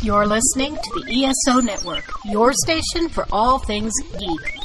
You're listening to the ESO Network, your station for all things geek.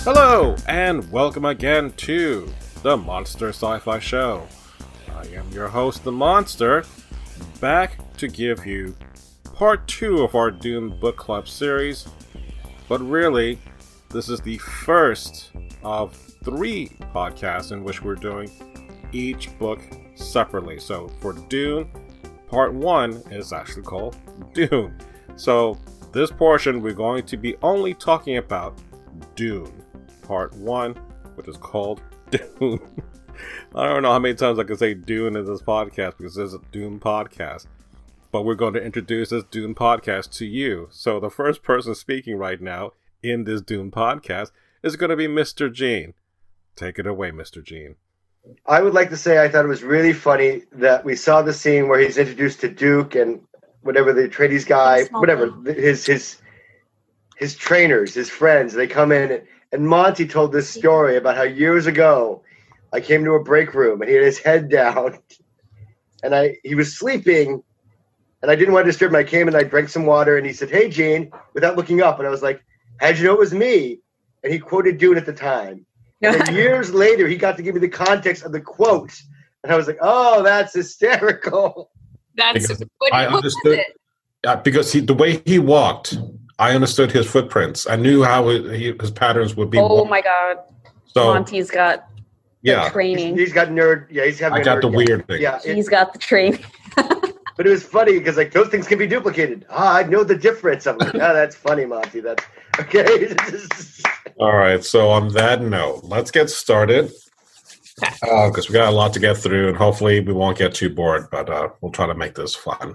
Hello, and welcome again to the Monster Sci-Fi Show. I am your host, The Monster, back to give you part 2 of our Dune Book Club series. But really, this is the first of 3 podcasts in which we're doing each book separately. So for Dune, part 1 is actually called Dune. So this portion, we're going to be only talking about Dune. Part 1, which is called Dune. I don't know how many times I can say Dune in this podcast because this is a Dune podcast. But we're going to introduce this Dune podcast to you. So the first person speaking right now in this Dune podcast is going to be Mr. Gene. Take it away, Mr. Gene. I would like to say I thought it was really funny that we saw the scene where he's introduced to Duke and whatever the Atreides guy, whatever, his trainers, his friends, they come in and Monty told this story about how years ago I came to a break room and he had his head down and he was sleeping and I didn't want to disturb him. I came and I drank some water and he said, "Hey, Gene," without looking up. And I was like, "How'd you know it was me?" And he quoted Dune at the time. And years later, he got to give me the context of the quote. And I was like, "Oh, that's hysterical." That's because what I understood because the way he walked, I understood his footprints. I knew how his patterns would be. Oh my God! So Monty's got the training. He's got nerd. Yeah, he's having. I got the weird thing. Yeah, he's got the training. But it was funny because like those things can be duplicated. I know the difference. I'm like, oh, that's funny, Monty. That's okay. All right. So on that note, let's get started because we got a lot to get through, and hopefully we won't get too bored. But we'll try to make this fun.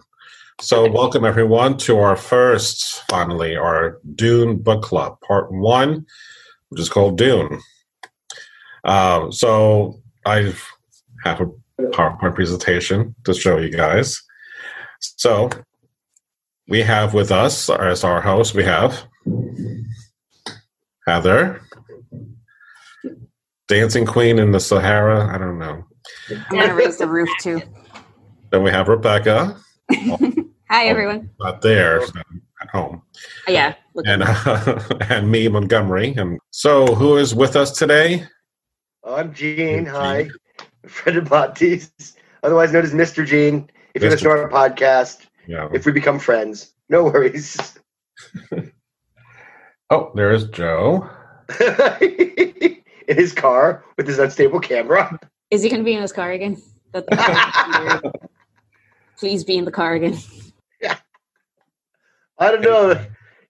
So welcome everyone to our first, finally, our Dune Book Club, Part 1, which is called Dune. So I have a PowerPoint presentation to show you guys. So we have with us, as our host, we have Heather, Dancing Queen in the Sahara, I don't know. I'm going to raise the roof too. Then we have Rebecca. Hi, everyone. Not there, at home. Yeah. And me, Montgomery. And so, who is with us today? I'm Gene. Hi. Friend of Monty's, otherwise known as Mr. Gene. If you listen to our podcast, if we become friends, no worries. Oh, there's Joe. In his car with his unstable camera. Is he going to be in his car again? Please be in the car again. Yeah. I don't know.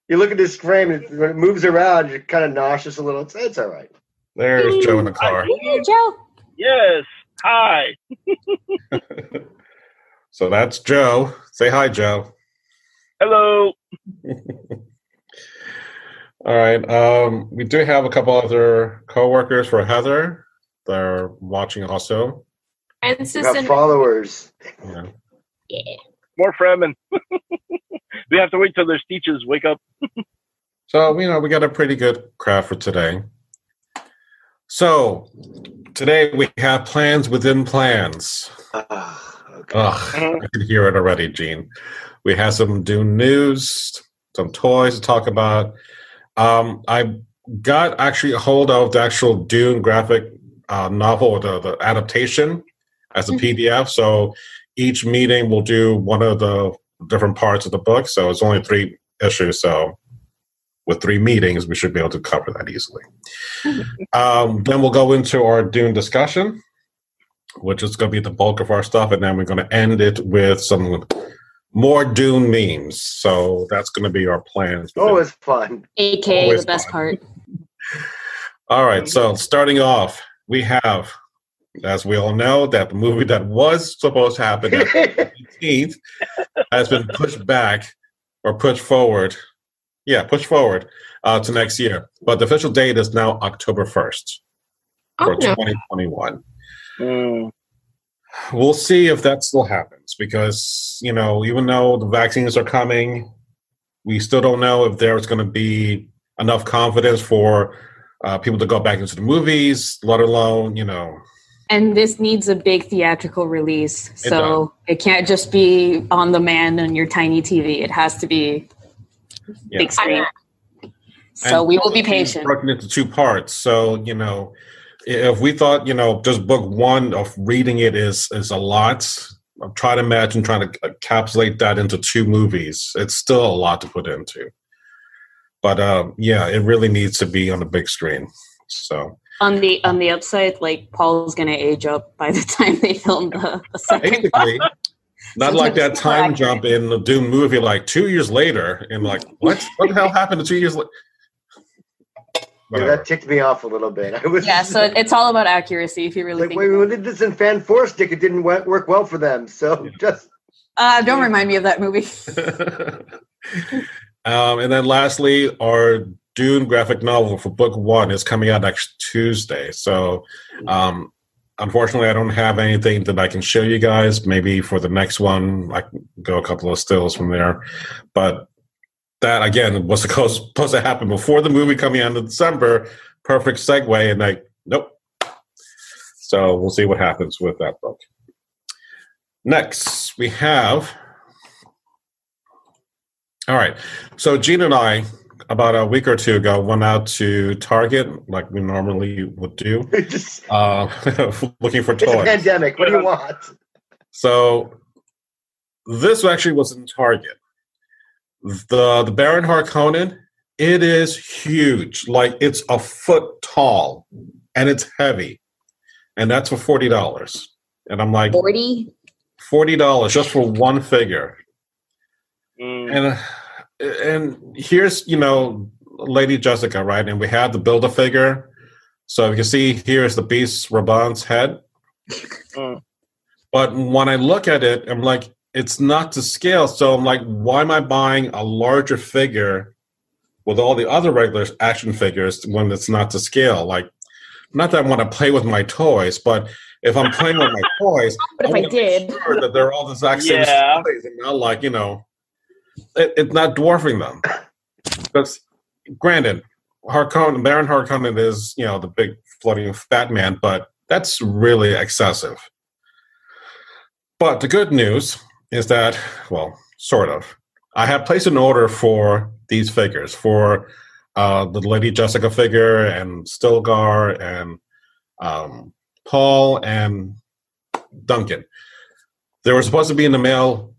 You look at this frame, when it moves around, you're kind of nauseous a little. It's all right. There's Joe in the car. Hey, Joe. Yes. Hi. So that's Joe. Say hi, Joe. Hello. All right. We do have a couple other coworkers for Heather. They're watching also. And followers. Yeah. Yeah. More Fremen. We have to wait till their teachers wake up. So, we got a pretty good crowd for today. So, today we have plans within plans. Okay. I can hear it already, Gene. We have some Dune news, some toys to talk about. I got actually a hold of the actual Dune graphic novel, the adaptation as a PDF. So each meeting will do one of the different parts of the book. So it's only 3 issues. So with 3 meetings, we should be able to cover that easily. Then we'll go into our Dune discussion, which is going to be the bulk of our stuff. And then we're going to end it with some more Dune memes. So that's going to be our plans. Always fun. AKA Always the best fun. part. All right. So starting off, we have, as we all know, that the movie that was supposed to happen on the 18th has been pushed back or pushed forward. Yeah, pushed forward to next year. But the official date is now October 1st. for no. 2021. Mm. We'll see if that still happens because, even though the vaccines are coming, we still don't know if there's going to be enough confidence for people to go back into the movies, let alone, And this needs a big theatrical release. It So it can't just be on demand on your tiny TV. It has to be big screen. So And we will be patient. Broken into two parts. So, if we thought, just book one of reading it is a lot, I'm trying to imagine trying to encapsulate that into two movies. It's still a lot to put into. But it really needs to be on the big screen. So On the upside, like Paul's gonna age up by the time they film the second basically, one. not So like it's that time accurate. jump in the Dune movie, like 2 years later, and like, what the hell happened to 2 years later? Yeah, that ticked me off a little bit. I was So it's all about accuracy if you really like, think. wait, we did this in Fan Four Stick. It didn't work well for them. So just Don't remind me of that movie. And then lastly, our Dune graphic novel for book one is coming out next Tuesday. So unfortunately, I don't have anything that I can show you guys. Maybe for the next one, I can go a couple of stills from there. But that, again, was supposed to happen before the movie coming out in December. Perfect segue. And nope. So we'll see what happens with that book. Next, we have... All right. So Gene and I, about a week or two ago, went out to Target like we normally would do, just, looking for it's a toys. pandemic. What do you want? So this actually was in Target. The Baron Harkonnen, it is huge. Like it's a foot tall and it's heavy. And that's for $40. And I'm like, $40 just for one figure. And here's, Lady Jessica, right? And we have the Build-A-Figure. So you can see here's the Beast Raban's head. But when I look at it, I'm like, it's not to scale. So I'm like, why am I buying a larger figure with all the other regular action figures when it's not to scale? Like, not that I want to play with my toys, but if I'm playing with my toys, But if I did, make sure that they're all the exact same size and not like, it's not dwarfing them. Because, granted, Baron Harkonnen is, the big floating fat man, but that's really excessive. But the good news is that, well, sort of, I have placed an order for these figures, for the Lady Jessica figure and Stilgar and Paul and Duncan. They were supposed to be in the mail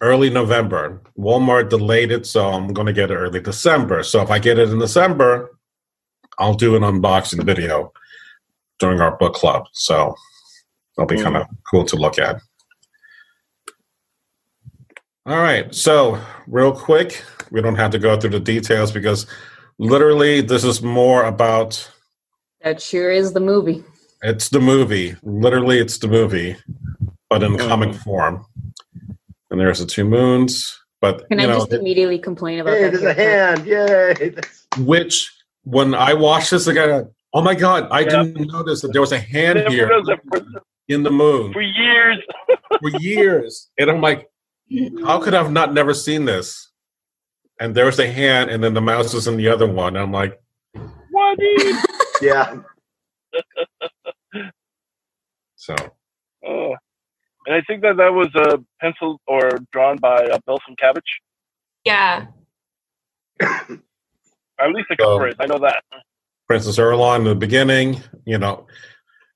early November. Walmart delayed it, so I'm going to get it early December. So if I get it in December, I'll do an unboxing video during our book club. So that'll be kind of cool to look at. All right. So real quick, we don't have to go through the details because literally this is more about... That sure is the movie. It's the movie. Literally, it's the movie, but in comic form. And there's the two moons. But Can I just immediately complain about Hey, that? there's a hand. Yay. Which, when I watched this again, oh my God, I didn't notice that there was a hand here in the moon. For years. For years. And I'm like, how could I have never seen this? And there was a hand, and then the mouse was in the other one. And I'm like, what? Yeah. So. Oh. And I think that was penciled or drawn by Belson Cabbage. Yeah. At least the cover is. I know that. Princess Erlon in the beginning,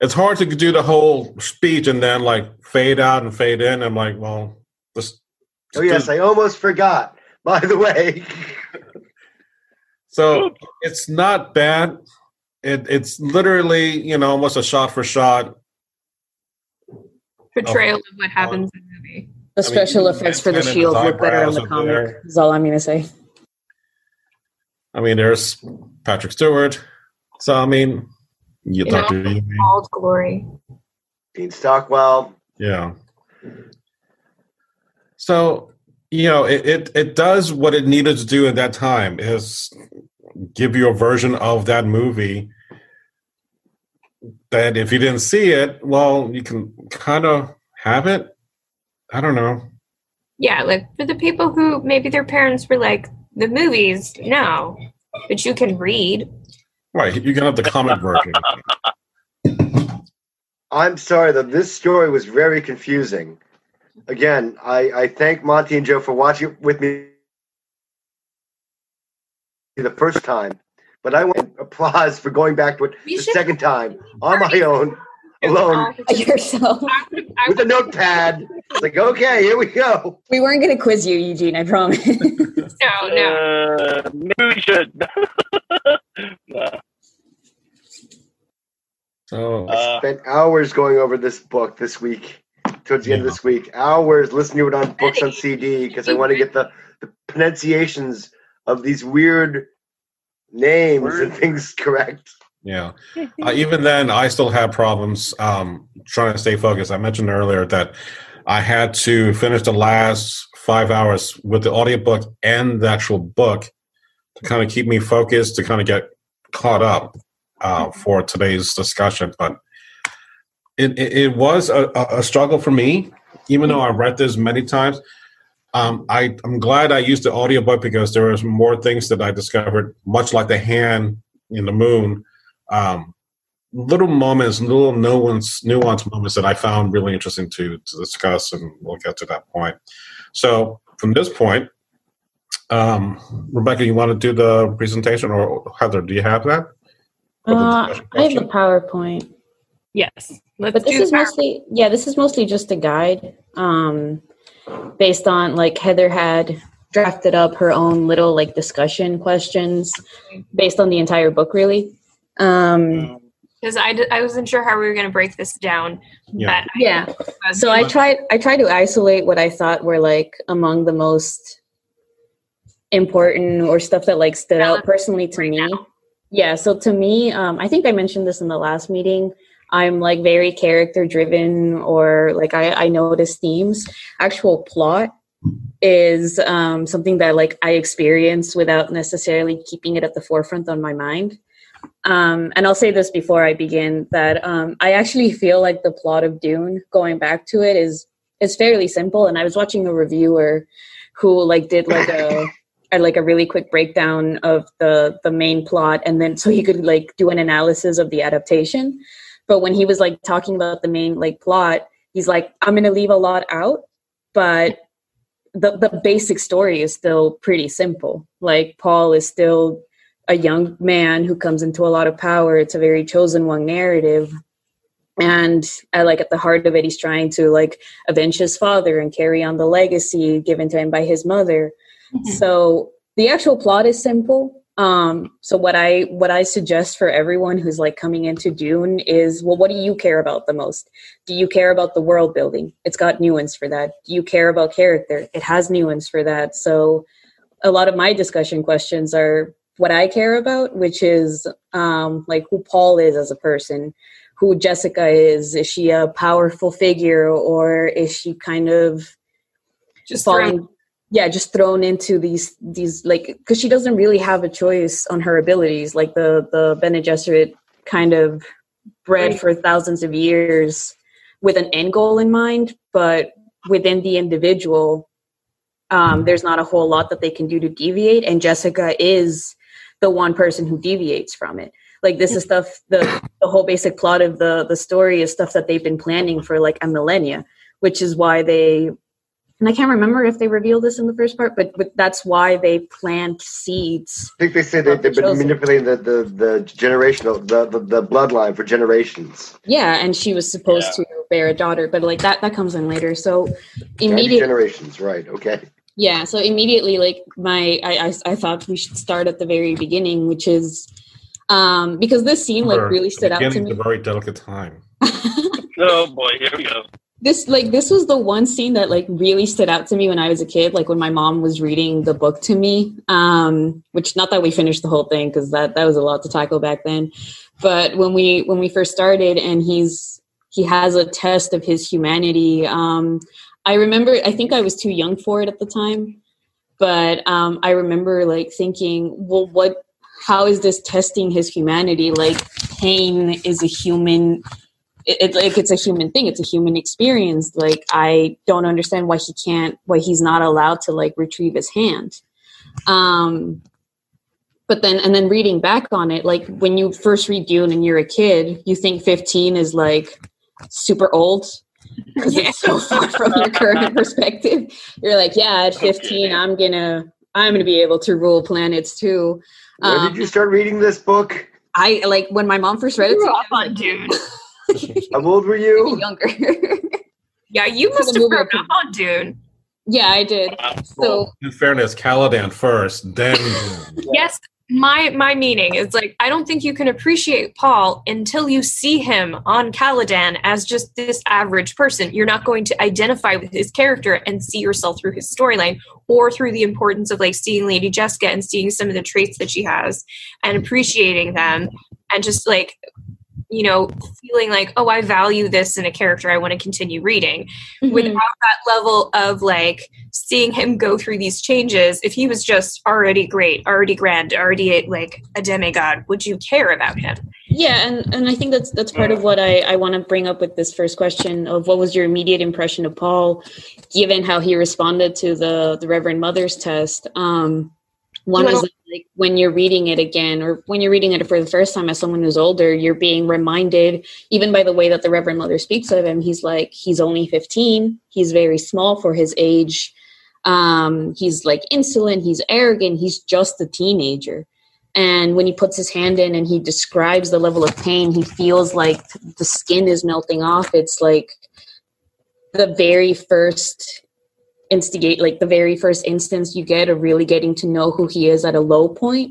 it's hard to do the whole speech and then like fade out and fade in. I'm like, well, this. Oh yes, I almost forgot. By the way. So it's not bad. It's literally, almost a shot for shot Portrayal of what happens in the movie. The special effects for the shield look better on the comic. Is all I'm going to say. I mean, there's Patrick Stewart. So, I mean, Dr. Old glory. Dean Stockwell. Yeah. So, it does what it needed to do at that time, is give you a version of that movie that if you didn't see it, well, you can kind of have it. I don't know. Yeah, like for the people who maybe their parents were like, the movies, no, but you can read. Right, you can have the comic version. I'm sorry, though. This story was very confusing. Again, I thank Monty and Joe for watching it with me the first time, but I want applause for going back to it the second time on my own, alone, Yourself. with a notepad. It's like, okay, here we go. We weren't going to quiz you, Eugene, I promise. No. Maybe we should. No. So I spent hours going over this book this week, towards the end of this week. Hours listening to it on books on CD because I want to get the pronunciations of these weird names and things correct. yeah, even then, I still have problems trying to stay focused. I mentioned earlier that I had to finish the last 5 hours with the audiobook and the actual book to kind of keep me focused, to kind of get caught up for today's discussion. But it was a struggle for me, even though I read this many times. I'm glad I used the audiobook because there was more things that I discovered, much like the hand in the moon. Little moments, little nuanced moments that I found really interesting to discuss, and we'll get to that point. So from this point, Rebecca, you want to do the presentation, or Heather, do you have that? I have the PowerPoint. Yes. But this is mostly just a guide, based on like Heather had drafted up her own little like discussion questions based on the entire book, really. Because I wasn't sure how we were going to break this down. Yeah. So I tried to isolate what I thought were like among the most important or stuff that like stood out personally to me. Yeah. So to me, I think I mentioned this in the last meeting. I'm like very character driven, or like I notice themes. Actual plot is something that like I experience without necessarily keeping it at the forefront on my mind. And I'll say this before I begin, that I actually feel like the plot of Dune, going back to it, is fairly simple. And I was watching a reviewer who like did like a really quick breakdown of the main plot, and then so he could like do an analysis of the adaptation. But when he was like talking about the main like plot, he's like, I'm going to leave a lot out, but the basic story is still pretty simple. Like Paul is still a young man who comes into a lot of power. It's a very chosen one narrative. And at the heart of it, he's trying to like avenge his father and carry on the legacy given to him by his mother. Mm-hmm. So the actual plot is simple. So what I suggest for everyone who's like coming into Dune is, well, what do you care about the most? Do you care about the world building? It's got nuance for that. Do you care about character? It has nuance for that. So a lot of my discussion questions are what I care about, which is like who Paul is as a person, who Jessica is. Is she a powerful figure, or is she kind of just thrown into these like, because she doesn't really have a choice on her abilities. Like the Bene Gesserit kind of bred for thousands of years with an end goal in mind, but within the individual, there's not a whole lot that they can do to deviate. And Jessica is the one person who deviates from it. Like this is stuff, the whole basic plot of the story is stuff that they've been planning for like a millennia, which is why and I can't remember if they revealed this in the first part, but that's why they plant seeds. I think they say they've been manipulating the generational, the bloodline for generations. Yeah, and she was supposed to bear a daughter, but like that comes in later. So immediately generations, right? Okay. Yeah, so immediately, like I thought we should start at the very beginning, which is because this scene like really stood out to me. A very delicate time. Oh boy, here we go. This was the one scene that like really stood out to me when I was a kid, like when my mom was reading the book to me, which not that we finished the whole thing because that was a lot to tackle back then. But when we first started and he has a test of his humanity. I remember, I think I was too young for it at the time, but I remember like thinking, well, how is this testing his humanity? Like, pain is a human. It's a human thing. It's a human experience. Like, I don't understand why he's not allowed to like retrieve his hand. But then reading back on it, like when you first read Dune and you're a kid, you think 15 is like super old because it's so far from your current perspective. You're like, yeah, at 15, I'm gonna be able to rule planets too. When did you start reading this book? I like when my mom first read it. Grew up on Dune. How old were you? Younger. Yeah, you must have grown up on Dune. Yeah, I did. So, in fairness, Caladan first, then Dune. Yes, my meaning is like, I don't think you can appreciate Paul until you see him on Caladan as just this average person. You're not going to identify with his character and see yourself through his storyline or through the importance of like seeing Lady Jessica and seeing some of the traits that she has and appreciating them and just like, you know, feeling like, oh, I value this in a character. I want to continue reading without that level of like seeing him go through these changes. If he was just already great, already grand, already like a demigod, would you care about him? Yeah, and I think that's part of what I want to bring up with this first question of what was your immediate impression of Paul, given how he responded to the Reverend Mother's test. One is like when you're reading it again, or when you're reading it for the first time as someone who's older, you're being reminded, even by the way that the Reverend Mother speaks of him, he's like, he's only 15. He's very small for his age. He's like insolent. He's arrogant. He's just a teenager. And when he puts his hand in and he describes the level of pain, he feels like the skin is melting off. It's like the very first the very first instance you get of really getting to know who he is at a low point.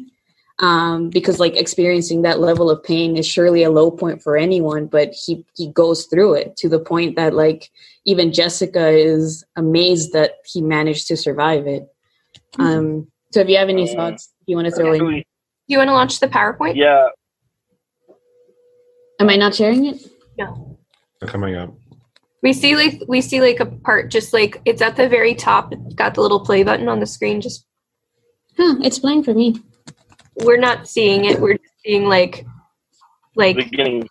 Because like experiencing that level of pain is surely a low point for anyone, but he goes through it to the point that like even Jessica is amazed that he managed to survive it. So if you have any thoughts you want to throw in. Do you want to launch the PowerPoint? Yeah. Am I not sharing it? No. They're coming up. We see like a part, just like it's at the very top. It's got the little play button on the screen. Just it's playing for me. We're not seeing it. We're just seeing like Beginning.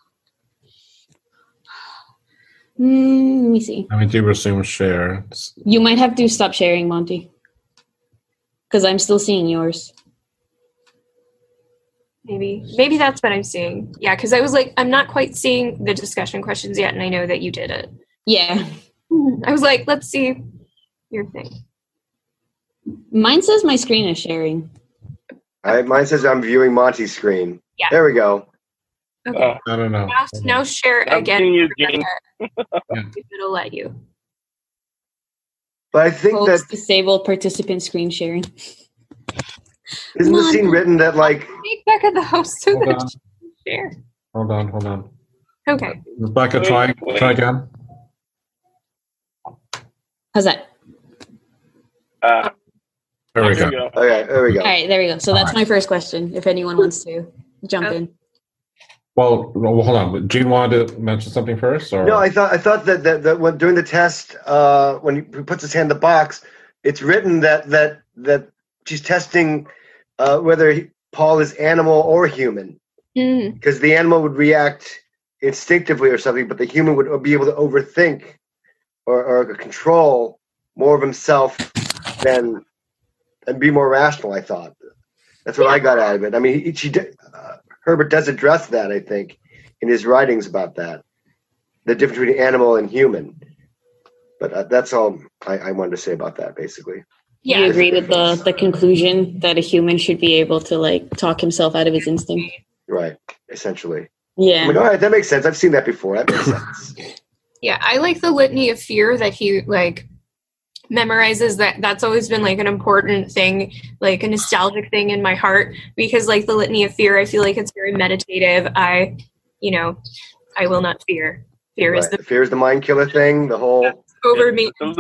Let me see. Let me do resume share. You might have to stop sharing, Monty, because I'm still seeing yours. Maybe that's what I'm seeing. Yeah, because I was like, I'm not quite seeing the discussion questions yet, and I know that you did it. Yeah. I was like, let's see your thing. Mine says my screen is sharing. Mine says I'm viewing Monty's screen. Yeah. There we go. Okay. I don't know. Now share I'm again. seeing you, Jane. If it'll let you. But I think that Disable participant screen sharing. isn't the scene written that like Make Becca the host so Hold that on. she can share. Hold on. Okay. Rebecca, try again. How's that? There we go. okay, there we go. All right, there we go. So that's my first question. If anyone wants to jump in. Well, hold on. Gene wanted to mention something first, or No, I thought that when during the test, when he puts his hand in the box, it's written that she's testing whether Paul is animal or human, because the animal would react instinctively or something, but the human would be able to overthink or control more of himself and be more rational. I thought that's what I got out of it. I mean, Herbert does address that, I think, in his writings about that, the difference between animal and human. But that's all I wanted to say about that, basically. Yeah. Do you agree with the conclusion that a human should be able to like talk himself out of his instinct? Right, essentially. Yeah. I'm like, all right, that makes sense. I've seen that before. That makes sense. Yeah, I like the litany of fear that he like memorizes. That's always been like an important thing, like a nostalgic thing in my heart, because like the litany of fear, I feel like it's very meditative. I will not fear. Fear is the mind killer thing. The whole over me. I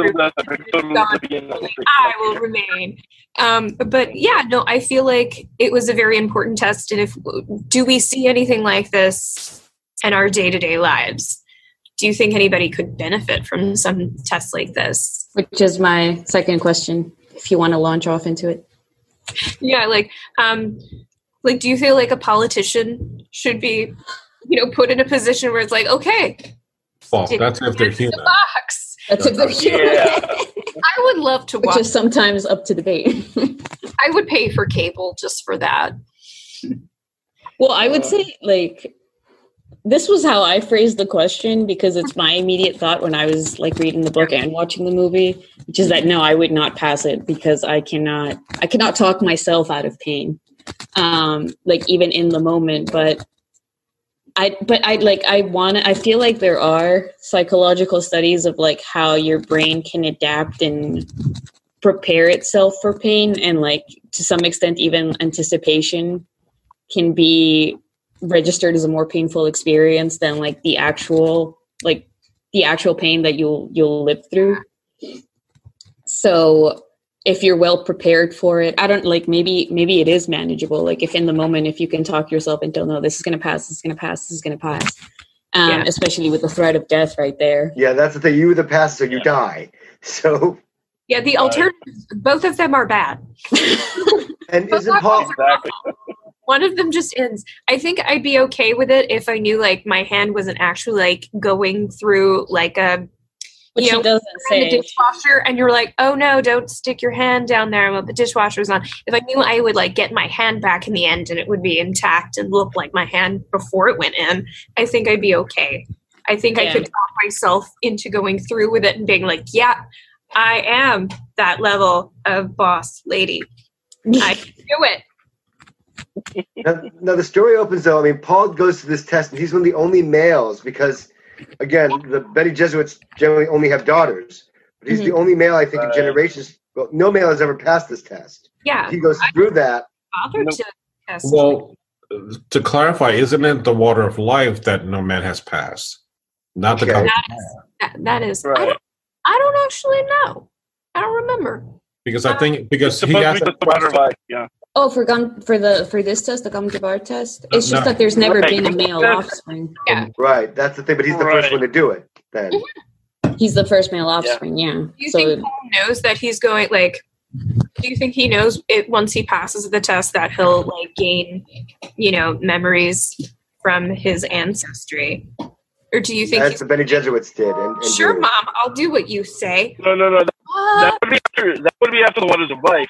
will remain. But yeah, no, I feel like it was a very important test. And do we see anything like this in our day-to-day lives? Do you think anybody could benefit from some tests like this? Which is my second question, if you want to launch off into it. Yeah, like Like, do you feel like a politician should be, put in a position where it's like, okay, Well, that's if they're human. the box. That's if they're human. Yeah. I would love to watch. Which is sometimes up to debate. I would pay for cable just for that. Well, I would say, like, this was how I phrased the question because it's my immediate thought when I was, like, reading the book and watching the movie, which is that, no, I would not pass it because I cannot talk myself out of pain, like, even in the moment. But I feel like there are psychological studies of, like, how your brain can adapt and prepare itself for pain, and, like, to some extent, even anticipation can be registered as a more painful experience than, like, the actual pain that you'll live through. So if you're well prepared for it, I don't, like, maybe it is manageable. Like, if in the moment, if you can talk yourself into, no, this is going to pass, this is going to pass, this is going to pass. Especially with the threat of death right there. Yeah, that's the thing. You either pass or you die. So. Yeah, the alternatives, both of them are bad. And isn't Paul... Exactly. One of them just ends. I think I'd be okay with it if I knew, like, my hand wasn't actually, like, going through, like, a, Which he doesn't say. the dishwasher, and you're like, oh no, don't stick your hand down there while the dishwasher's on. If I knew I would, like, get my hand back in the end and it would be intact and look like my hand before it went in, I think I'd be okay. I think I could talk myself into going through with it and being like, yeah, I am that level of boss lady. I can do it. Now the story opens though. I mean, Paul goes to this test, and he's one of the only males because, again, the Bene Gesserit generally only have daughters, but he's the only male I think in generations. Well, no male has ever passed this test. Yeah, he goes through that. To test. Well, to clarify, isn't it the water of life that no man has passed? Not the that is. Right. I don't actually know. I don't remember. Because I think he asked the water of life. Yeah. Oh, for this test, the Gumjabar test, it's just that there's never been a male offspring. Yeah, right. That's the thing. But he's the first one to do it. Then he's the first male offspring. Yeah. Do you think Paul knows that he's going? Like, do you think he knows it once he passes the test that he'll, like, gain, memories from his ancestry? Or do you think that's the Bene Gesserits did? And sure, Mom, I'll do what you say. No. That would be after the waters of life.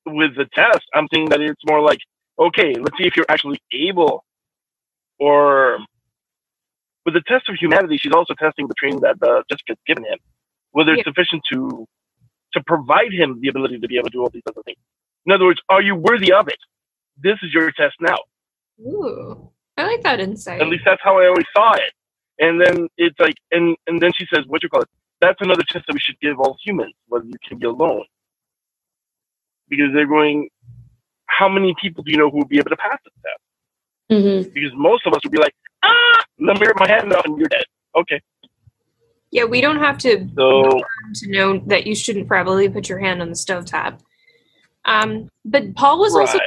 With the test, I'm thinking that it's more like, okay, let's see if you're actually able. Or with the test of humanity, she's also testing the training that Jessica's given him, whether it's sufficient to provide him the ability to be able to do all these other things. In other words, are you worthy of it? This is your test now. Ooh, I like that insight. At least that's how I always saw it. And then it's like, and then she says, that's another test that we should give all humans, whether you can be alone. Because they're going, how many people do you know who would be able to pass this test? Mm-hmm. Because most of us would be like, let me rip my hand off and you're dead. Okay. Yeah, we don't have to know that you shouldn't probably put your hand on the stovetop. But Paul was also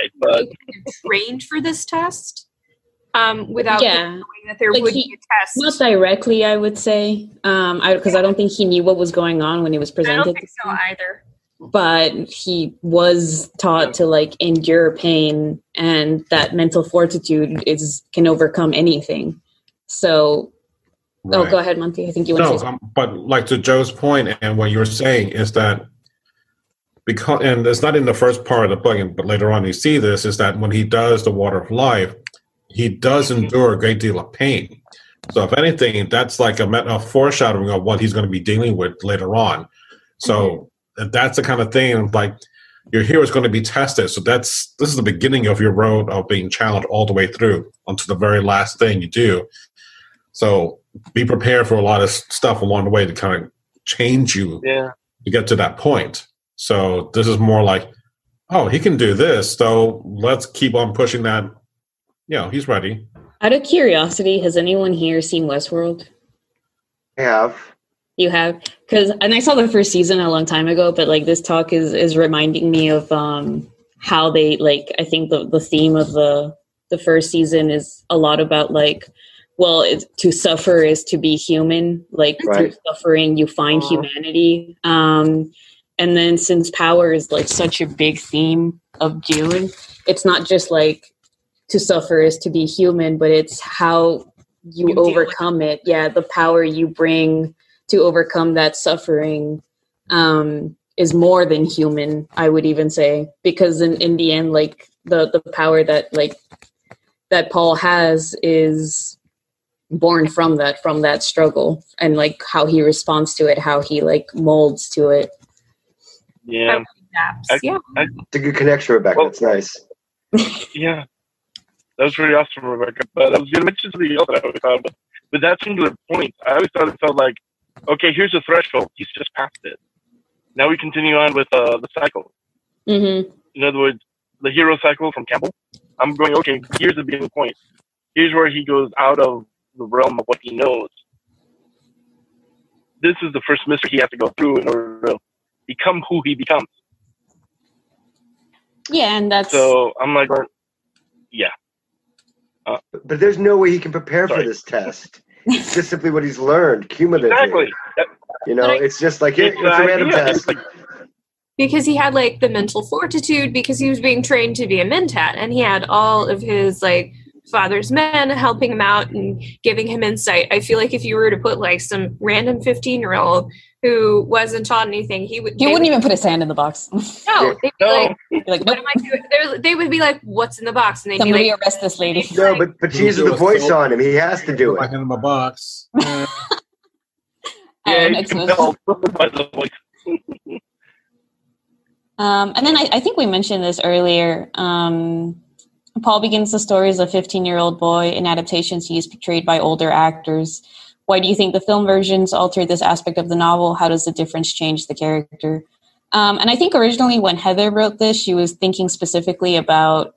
trained for this test without knowing that there would be a test. Not directly, I would say, because I don't think he knew what was going on when he was presented. I don't think so either. But he was taught to, like, endure pain, and that mental fortitude can overcome anything. So, go ahead, Monty. I think you want to say something. But, like, to Joe's point, and what you're saying is that because, and it's not in the first part of the book, but later on you see this, is that when he does the water of life, he does endure a great deal of pain. So, if anything, that's like a foreshadowing of what he's going to be dealing with later on. So. That's the kind of thing, like, your hero is going to be tested. So this is the beginning of your road of being challenged all the way through until the very last thing you do. So be prepared for a lot of stuff along the way to kind of change you to get to that point. So this is more like, oh, he can do this. So let's keep on pushing that. He's ready. Out of curiosity, has anyone here seen Westworld? I have. You have? And I saw the first season a long time ago, but, like, this talk is reminding me of how they, like, I think the theme of the first season is a lot about, like, well, to suffer is to be human. Like, through suffering, you find humanity. And then since power is, like, such a big theme of Dune. It's not just like to suffer is to be human, but it's how you overcome it. Yeah, the power you bring to overcome that suffering is more than human, I would even say, because in the end, like the power that that Paul has is born from that struggle, and like how he responds to it, how he like molds to it. Yeah. Yeah. It's a good connection, Rebecca. It's nice. Yeah. That was pretty awesome, Rebecca. But I was going to mention something else that I always thought about. With that singular point, I always thought it felt like, okay, here's the threshold. He's just passed it. Now we continue on with the cycle. Mm-hmm. In other words, the hero cycle from Campbell. I'm going, okay, here's the beginning point. Here's where he goes out of the realm of what he knows. This is the first mystery he has to go through in order to become who he becomes. Yeah, and that's... So I'm like, yeah. But there's no way he can prepare for this test. It's just simply what he's learned cumulatively. Exactly. You know, it's just like, it's a random test. Because he had like the mental fortitude, because he was being trained to be a mentat, and he had all of his like father's men helping him out and giving him insight. I feel like if you were to put like some random 15-year-old who wasn't taught anything, he wouldn't even put his hand in the box. No, they'd be like, nope. What am I doing? They would be like, what's in the box? And they'd Somebody be like, arrest this lady. No, but she's the voice on him. He has to do Put my it. hand in my box. Yeah, Next you one. can tell by the voice. And then I think we mentioned this earlier. Paul begins the story as a 15-year-old boy. In adaptations, he is portrayed by older actors. Why do you think the film versions altered this aspect of the novel? How does the difference change the character? And I think originally when Heather wrote this, she was thinking specifically about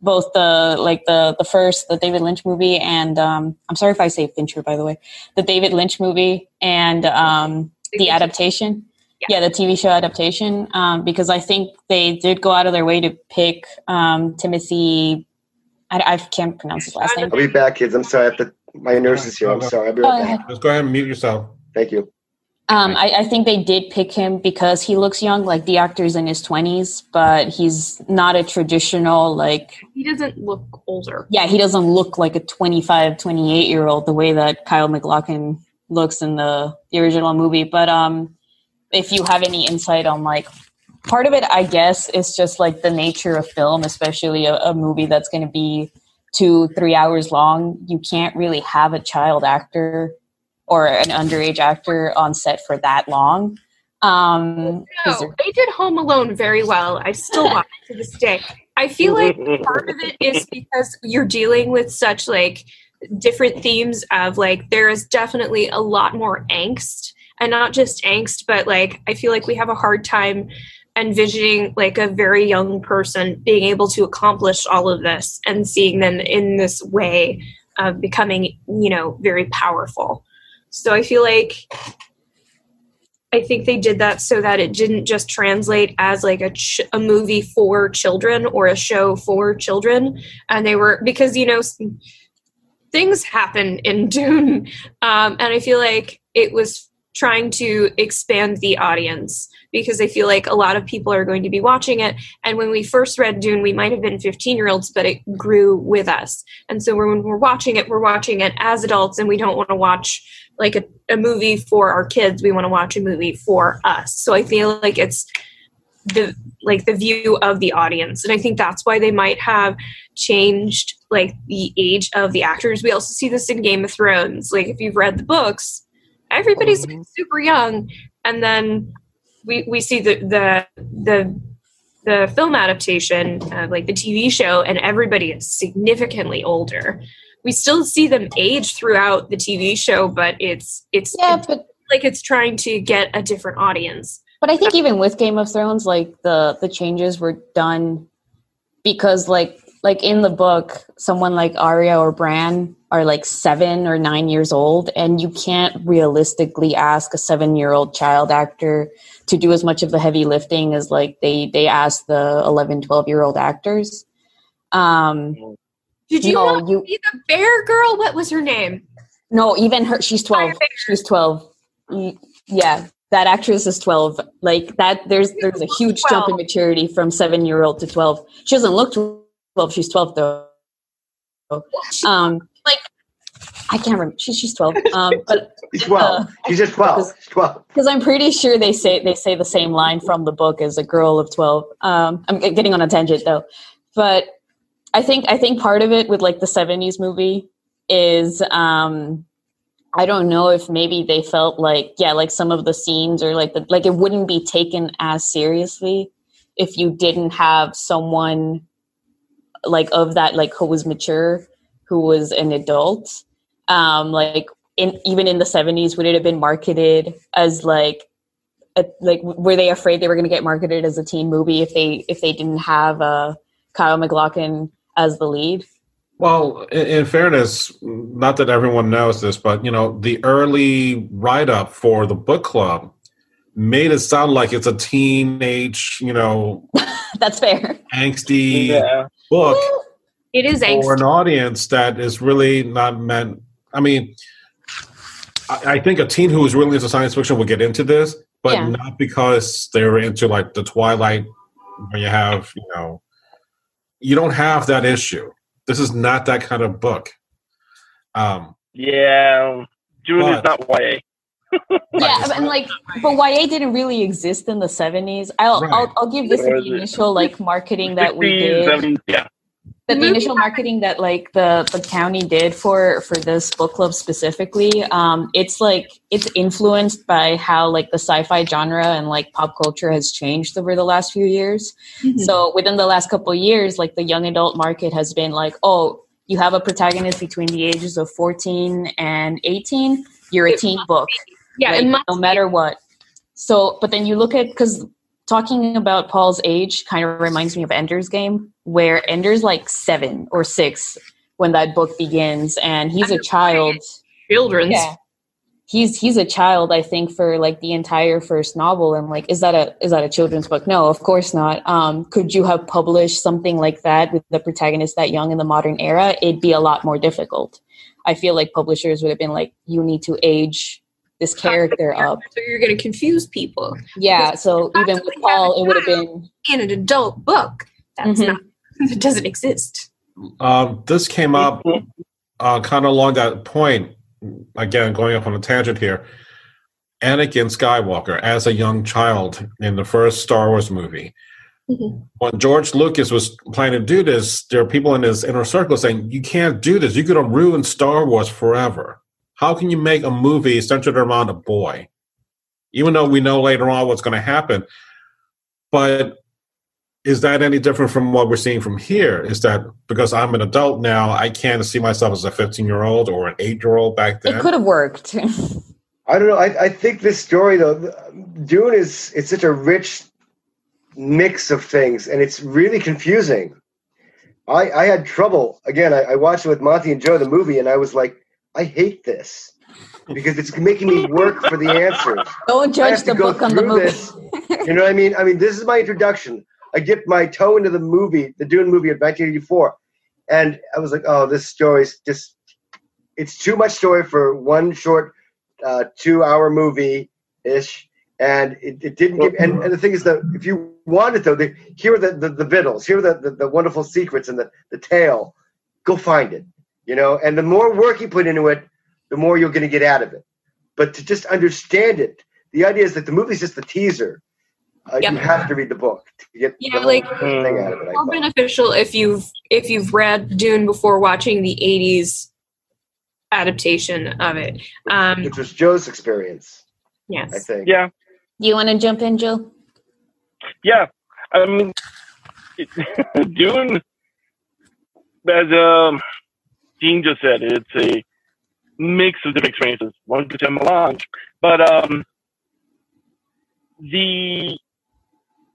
both the David Lynch movie and I'm sorry if I say Fincher, by the way, the David Lynch movie and the adaptation. Yeah, the TV show adaptation, because I think they did go out of their way to pick Timothy. I can't pronounce his last name. I'll be back, kids. I'm sorry. My nurse is here. I'm sorry. I'll be right back. Just go ahead and mute yourself. Thank you. I think they did pick him because he looks young, like the actor's in his 20s, but he's not a traditional, like... He doesn't look older. Yeah, he doesn't look like a 25, 28-year-old the way that Kyle MacLachlan looks in the original movie. But if you have any insight on, like, part of it, I guess, is just, like, the nature of film, especially a movie that's going to be 2-3 hours long. You can't really have a child actor or an underage actor on set for that long. No, they did Home Alone very well. I still watch it to this day. I feel like part of it is because you're dealing with such, like, different themes of, like, there is definitely a lot more angst. And not just angst, but like I feel like we have a hard time envisioning like a very young person being able to accomplish all of this and seeing them in this way of becoming, very powerful. So I feel like I think they did that so that it didn't just translate as like a movie for children or a show for children. And they were, because, things happen in Dune. And I feel like it was trying to expand the audience because I feel like a lot of people are going to be watching it. And when we first read Dune, we might have been 15-year-olds, but it grew with us. And so when we're watching it as adults, and we don't want to watch like a movie for our kids. We want to watch a movie for us. So I feel like it's the view of the audience. And I think that's why they might have changed like the age of the actors. We also see this in Game of Thrones. Like if you've read the books, everybody's super young, and then we see the film adaptation, like the TV show, and everybody is significantly older. We still see them age throughout the TV show, but it's like it's trying to get a different audience. But I think even with Game of Thrones, like the changes were done because like in the book, someone like Arya or Bran are like 7 or 9 years old, and you can't realistically ask a 7-year-old child actor to do as much of the heavy lifting as like they ask the 11, 12-year-old actors. Did you not see the bear girl? What was her name? No, even her. She's 12. She's 12. Yeah. that actress is 12. Like that, there's a huge jump in maturity from 7-year-old to 12. She doesn't look 12. She's 12 though. Like I can't remember. She's 12. But she's 12. She's just 12. She's 12. Because I'm pretty sure they say the same line from the book as a girl of 12. I'm getting on a tangent though, but I think part of it with like the 70s movie is I don't know if maybe they felt like some of the scenes or like it wouldn't be taken as seriously if you didn't have someone like of that like who was mature, who was an adult. Even in the 70s, would it have been marketed as like were they afraid they were going to get marketed as a teen movie if they didn't have Kyle MacLachlan as the lead? Well, in fairness, not that everyone knows this, but the early write-up for the book club made it sound like it's a teenage, that's fair, angsty book. It is angsty for an audience that is really not meant. I mean, I think a teen who is really into science fiction would get into this, but not because they're into like the Twilight, where you have, you don't have that issue. This is not that kind of book. Dune is not YA. But YA didn't really exist in the 70s. I'll give this the initial like marketing that we did. 70s, yeah. But the initial marketing that like the county did for this book club specifically, it's influenced by how like the sci-fi genre and like pop culture has changed over the last few years. Mm-hmm. So within the last couple of years, like the young adult market has been like, oh, you have a protagonist between the ages of 14 and 18, you're a teen book. Yeah, like, no matter what. So, but then you look at, because talking about Paul's age kind of reminds me of Ender's Game, where Ender's like 7 or 6 when that book begins, and he's a child. Children's. Yeah. He's a child, I think, for like the entire first novel. And like, is that a children's book? No, of course not. Could you have published something like that with the protagonist that young in the modern era? It'd be a lot more difficult. I feel like publishers would have been like, you need to age this character up. So you're going to confuse people. Yeah, so even with Paul, it would have been in an adult book. That's not, it doesn't exist. This came up kind of along that point. Again, going off on a tangent here. Anakin Skywalker as a young child in the first Star Wars movie. Mm-hmm. When George Lucas was planning to do this, there are people in his inner circle saying, you can't do this. You're going to ruin Star Wars forever. How can you make a movie centered around a boy? Even though we know later on what's going to happen. But is that any different from what we're seeing from here? Is that because I'm an adult now, I can't see myself as a 15-year-old or an 8-year-old back then? It could have worked. I don't know. I think this story, though, Dune it's such a rich mix of things, and it's really confusing. I had trouble. Again, I watched it with Monty and Joe, the movie, and I was like, I hate this because it's making me work for the answers. Don't judge the book on the movie. You know what I mean? I mean, this is my introduction. I dipped my toe into the movie, the Dune movie of 1984, and I was like, oh, this story's just, it's too much story for one short 2-hour movie-ish, and it didn't give, and the thing is that if you want it, though, here are the vittles, here are the wonderful secrets and the tale. Go find it, and the more work you put into it, the more you're going to get out of it. But to just understand it, the idea is that the movie's just the teaser. You have to read the book to get the whole thing out of it. More beneficial if you've read Dune before watching the 80s adaptation of it, which was Joe's experience. Yes, I think. Yeah. Do you want to jump in, Joe? Yeah, I mean, Dune, as Dean just said, it's a mix of different experiences. One could say melange, but the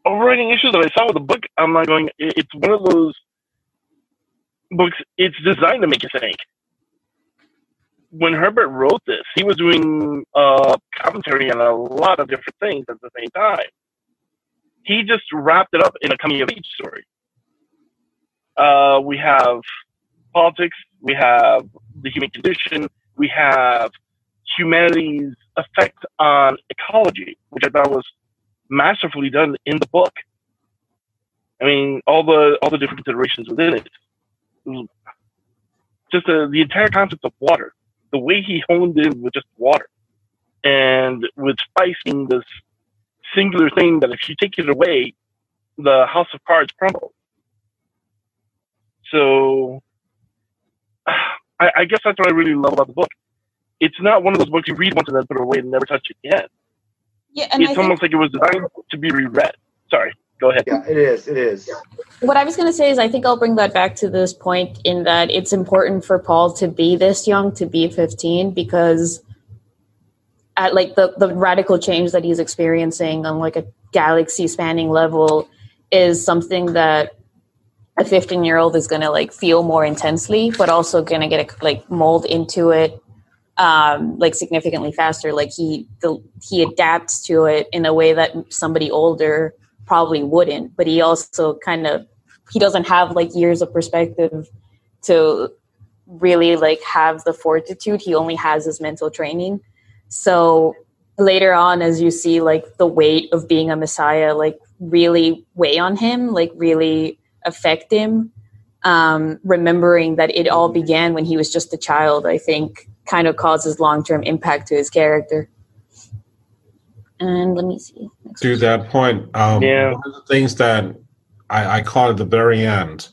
overriding issue that I saw with the book, I'm not going. It's one of those books. It's designed to make you think. When Herbert wrote this, he was doing commentary on a lot of different things at the same time. He just wrapped it up in a coming-of-age story. We have politics. We have the human condition. We have humanity's effect on ecology, which I thought was masterfully done in the book. I mean, all the different considerations within it. Just the entire concept of water, the way he honed in with just water, and with spice being this singular thing that if you take it away, the house of cards crumbles. So, I guess that's what I really love about the book. It's not one of those books you read once and then put it away and never touch it again. Yeah, and it's almost like it was designed to be reread. Sorry, go ahead. Yeah, it is. It is. What I was going to say is I think I'll bring that back to this point in that it's important for Paul to be this young, to be 15, because at like the radical change that he's experiencing on like a galaxy spanning level is something that a 15-year-old is going to like feel more intensely, but also going to get like mold into it like significantly faster. Like he adapts to it in a way that somebody older probably wouldn't, but he also he doesn't have like years of perspective to really like have the fortitude. He only has his mental training. So later on, as you see like the weight of being a messiah like really weigh on him, like really affect him, remembering that it all began when he was just a child, I think kind of causes long-term impact to his character. And let me see. To that point, one of the things that I caught at the very end,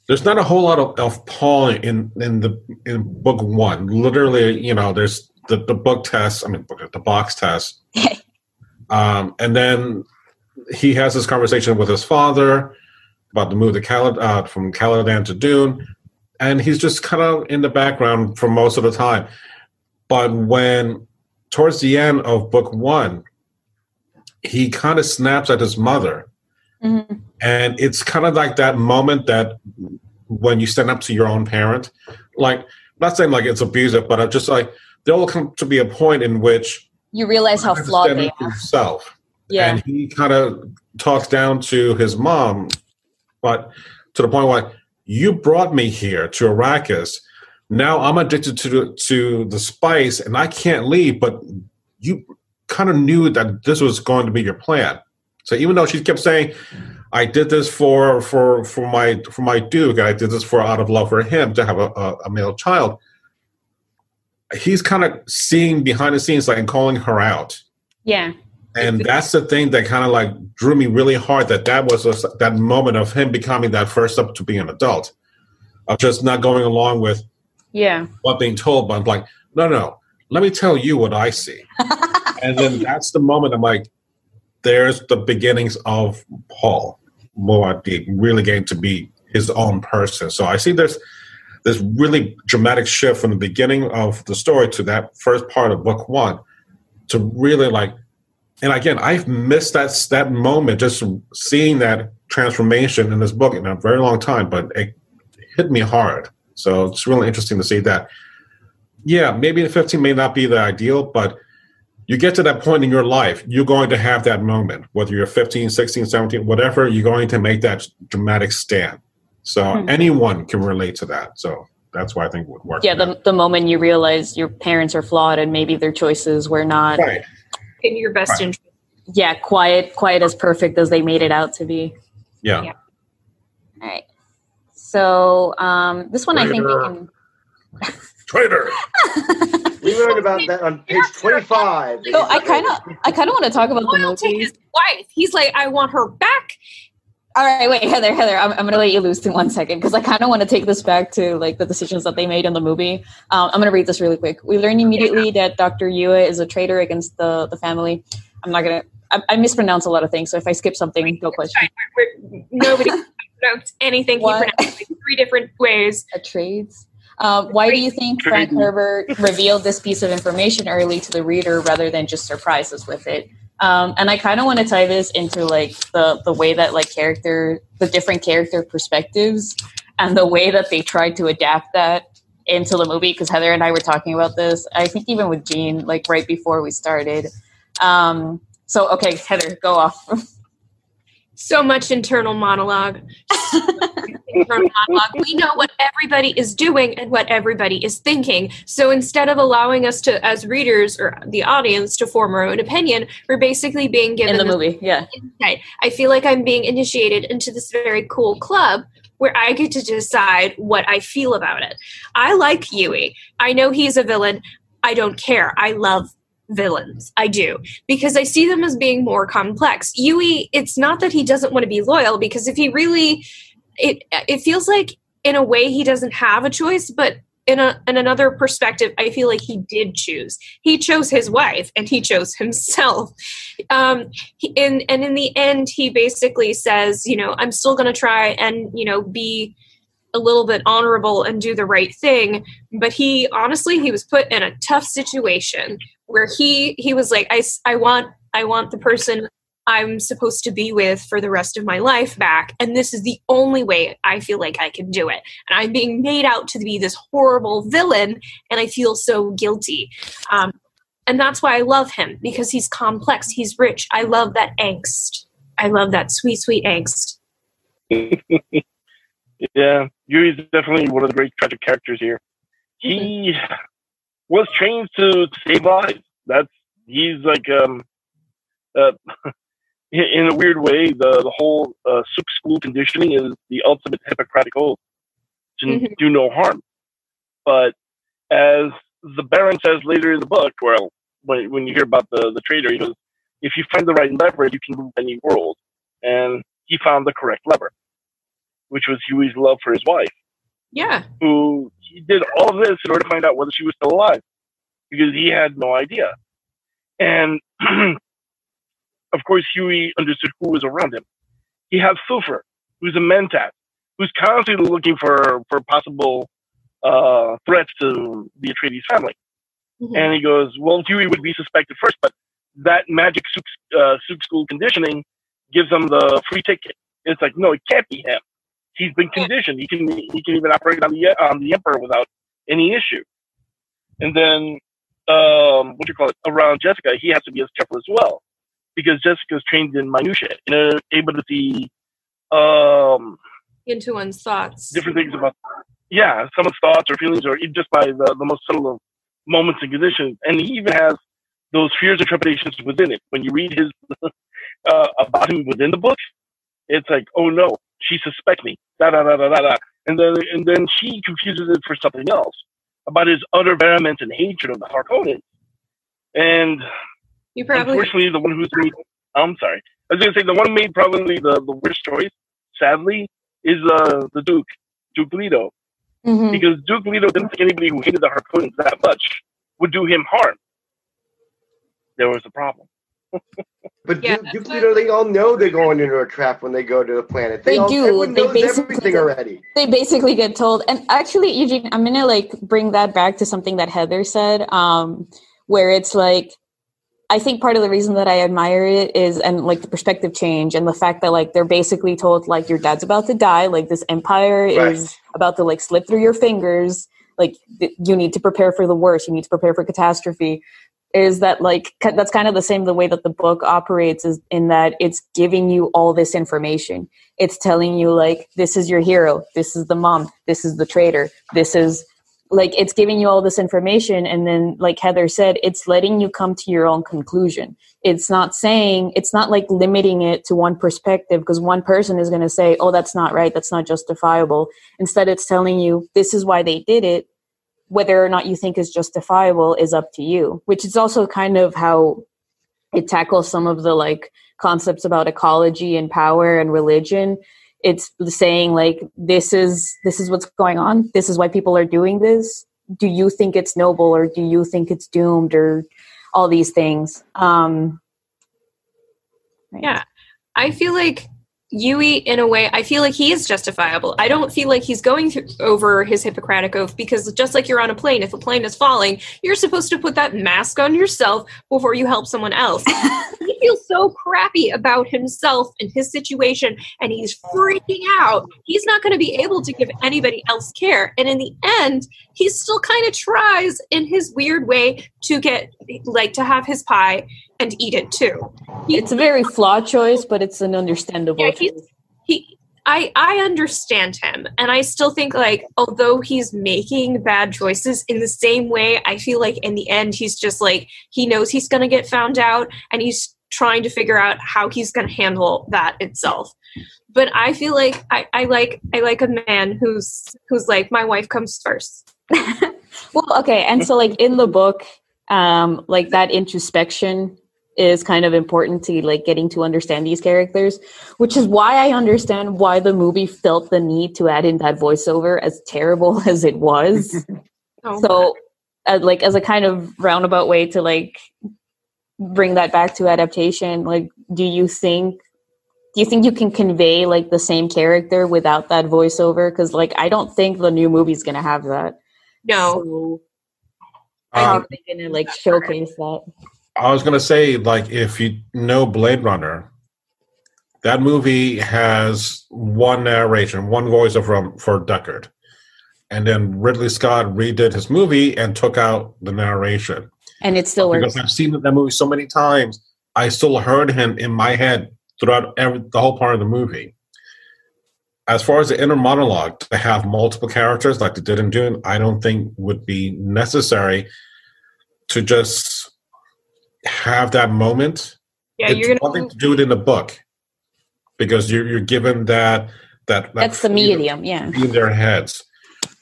there's not a whole lot of Paul in book one. Literally, there's the book test. I mean, the box test, and then he has this conversation with his father about the move to from Caladan to Dune, and he's just kind of in the background for most of the time. But when towards the end of book one, he kind of snaps at his mother. Mm-hmm. And it's kind of like that moment that when you stand up to your own parent, like, not saying like it's abusive, but I'm just like, there will come to be a point in which you realize how flawed they are. Himself. Yeah. And he kind of talks down to his mom, but to the point where you brought me here to Arrakis. Now I'm addicted to the spice and I can't leave, but you kind of knew that this was going to be your plan. So even though she kept saying, I did this for my Duke, I did this out of love for him to have a male child, he's kind of seeing behind the scenes, like, and calling her out. Yeah. And that's the thing that kind of like drew me really hard, that was that moment of him becoming that first step to being an adult, of just not going along with what being told, but I'm like, no, let me tell you what I see. And then that's the moment I'm like, there's the beginnings of Paul Muad'Dib really getting to be his own person. So I see there's this really dramatic shift from the beginning of the story to that first part of book one to really like, and again, I've missed that moment, just seeing that transformation in this book in a very long time, but it hit me hard. So it's really interesting to see that. Yeah, maybe the 15 may not be the ideal, but you get to that point in your life, you're going to have that moment, whether you're 15, 16, 17, whatever, you're going to make that dramatic stand. So anyone can relate to that. So that's why I think it would work. Yeah, the moment you realize your parents are flawed and maybe their choices were not in your best interest. Yeah, quite as perfect as they made it out to be. Yeah. All right. So this one, I think we can... Traitor! We learned about that on page 25. So I kind of want to talk about the movie. His wife. He's like, I want her back. All right, wait, Heather, I'm going to let you loose in 1 second because I kind of want to take this back to like the decisions that they made in the movie. I'm going to read this really quick. We learn immediately that Dr. Yue is a traitor against the family. I'm not going to... I mispronounce a lot of things, so if I skip something, no question. Nobody pronounced anything. What? He pronounced it 3 different ways. Trades. Why do you think Frank Herbert revealed this piece of information early to the reader rather than just surprise us with it? And I kind of want to tie this into like the way that like the different character perspectives and the way that they tried to adapt that into the movie. Because Heather and I were talking about this, I think even with Jean, like right before we started. So, okay, Heather, go off. So much internal monologue. Internal monologue. We know what everybody is doing and what everybody is thinking. So instead of allowing us to, as readers or the audience, to form our own opinion, we're basically being given in the movie. Yeah. Insight. I feel like I'm being initiated into this very cool club where I get to decide what I feel about it. I like Yui. I know he's a villain. I don't care. I love villains. I do. Because I see them as being more complex. Yui, it's not that he doesn't want to be loyal, because if he really... It feels like, in a way, he doesn't have a choice, but in another perspective, I feel like he did choose. He chose his wife, and he chose himself. And in the end, he basically says, I'm still going to try and, be a little bit honorable and do the right thing. But he was put in a tough situation where he was like, I want the person I'm supposed to be with for the rest of my life back, and this is the only way I feel like I can do it. And I'm being made out to be this horrible villain, and I feel so guilty. And that's why I love him, because he's complex, he's rich. I love that angst. I love that sweet, sweet angst. Yeah, Yui's definitely one of the great tragic characters here. He was trained to save lives. He's like in a weird way, the whole Suk school conditioning is the ultimate Hippocratic oath to do no harm. But as the Baron says later in the book, well, when you hear about the traitor, he goes, if you find the right lever, you can move any world. And he found the correct lever, which was Huey's love for his wife. Yeah. Who he did all of this in order to find out whether she was still alive, because he had no idea. And of course, Huey understood who was around him. He had Sulfur, who's a mentat, who's constantly looking for possible threats to the Atreides family. And he goes, well, Huey would be suspected first, but that magic Suk school conditioning gives him the free ticket. It's like, no, it can't be him. He's been conditioned. He can even operate on the Emperor without any issue. And then, around Jessica, he has to be as careful as well, because Jessica's trained in minutiae, able to see into one's thoughts, different things about someone's thoughts or feelings, or just by the most subtle of moments and conditions. And he even has those fears and trepidations within it. When you read his about him within the book, it's like, oh no, she suspects me, da da da da da da, and then she confuses it for something else about his utter vehemence and hatred of the Harkonnens. And unfortunately, the one who's made, I'm sorry, I was going to say the one who made probably the worst choice, sadly, is the Duke Leto. Because Duke Leto didn't think anybody who hated the Harkonnens that much would do him harm. There was a problem. But Duke Leto, they all know they're going into a trap when they go to the planet. They do. Everyone knows everything already. They basically get told. And actually, Eugene, I'm going to bring that back to something that Heather said, where it's like, I think part of the reason that I admire it is, and the perspective change and the fact that they're basically told your dad's about to die, this empire is about to slip through your fingers, you need to prepare for the worst, you need to prepare for catastrophe. Is that that's kind of the way that the book operates, is in that it's giving you all this information. It's telling you this is your hero, this is the mom, this is the traitor, this is it's giving you all this information, and then like Heather said, it's letting you come to your own conclusion. It's not limiting it to one perspective, because one person is going to say, oh, that's not right, that's not justifiable. Instead, it's telling you this is why they did it. Whether or not you think is justifiable is up to you, which is also kind of how it tackles some of the concepts about ecology and power and religion. It's saying this is what's going on. This is why people are doing this. Do you think it's noble, or do you think it's doomed, or all these things? Right. Yeah, I feel like Yui, in a way, I feel like he is justifiable. I don't feel like he's going over his Hippocratic oath, because just like you're on a plane, if a plane is falling, you're supposed to put that mask on yourself before you help someone else. He feels so crappy about himself and his situation, and he's freaking out. He's not going to be able to give anybody else care. And in the end, he still kind of tries in his weird way to get, like, to have his pie and eat it too. It's a very flawed choice, but it's an understandable choice. I understand him, and I still think, like, although he's making bad choices in the same way, I feel like in the end he's just like, he knows he's going to get found out, and he's trying to figure out how he's going to handle that itself. But I feel like I like a man who's like, my wife comes first. Well, okay, and so like in the book, like that introspection is kind of important to like getting to understand these characters, which is why I understand why the movie felt the need to add in that voiceover, as terrible as it was. So like as a kind of roundabout way to like bring that back to adaptation, like do you think you can convey like the same character without that voiceover? Because like I don't think the new movie's gonna have that. No. So how are they gonna like showcase that? I was going to say, like, if you know Blade Runner, that movie has one narration, one voiceover for Deckard. And then Ridley Scott redid his movie and took out the narration. And it still works. Because I've seen that movie so many times, I still heard him in my head throughout the whole part of the movie. As far as the inner monologue, to have multiple characters like they did in Dune, I don't think would be necessary to just have that moment. Yeah, it's one thing to do it in the book because you're given that that's the medium, yeah, in their heads.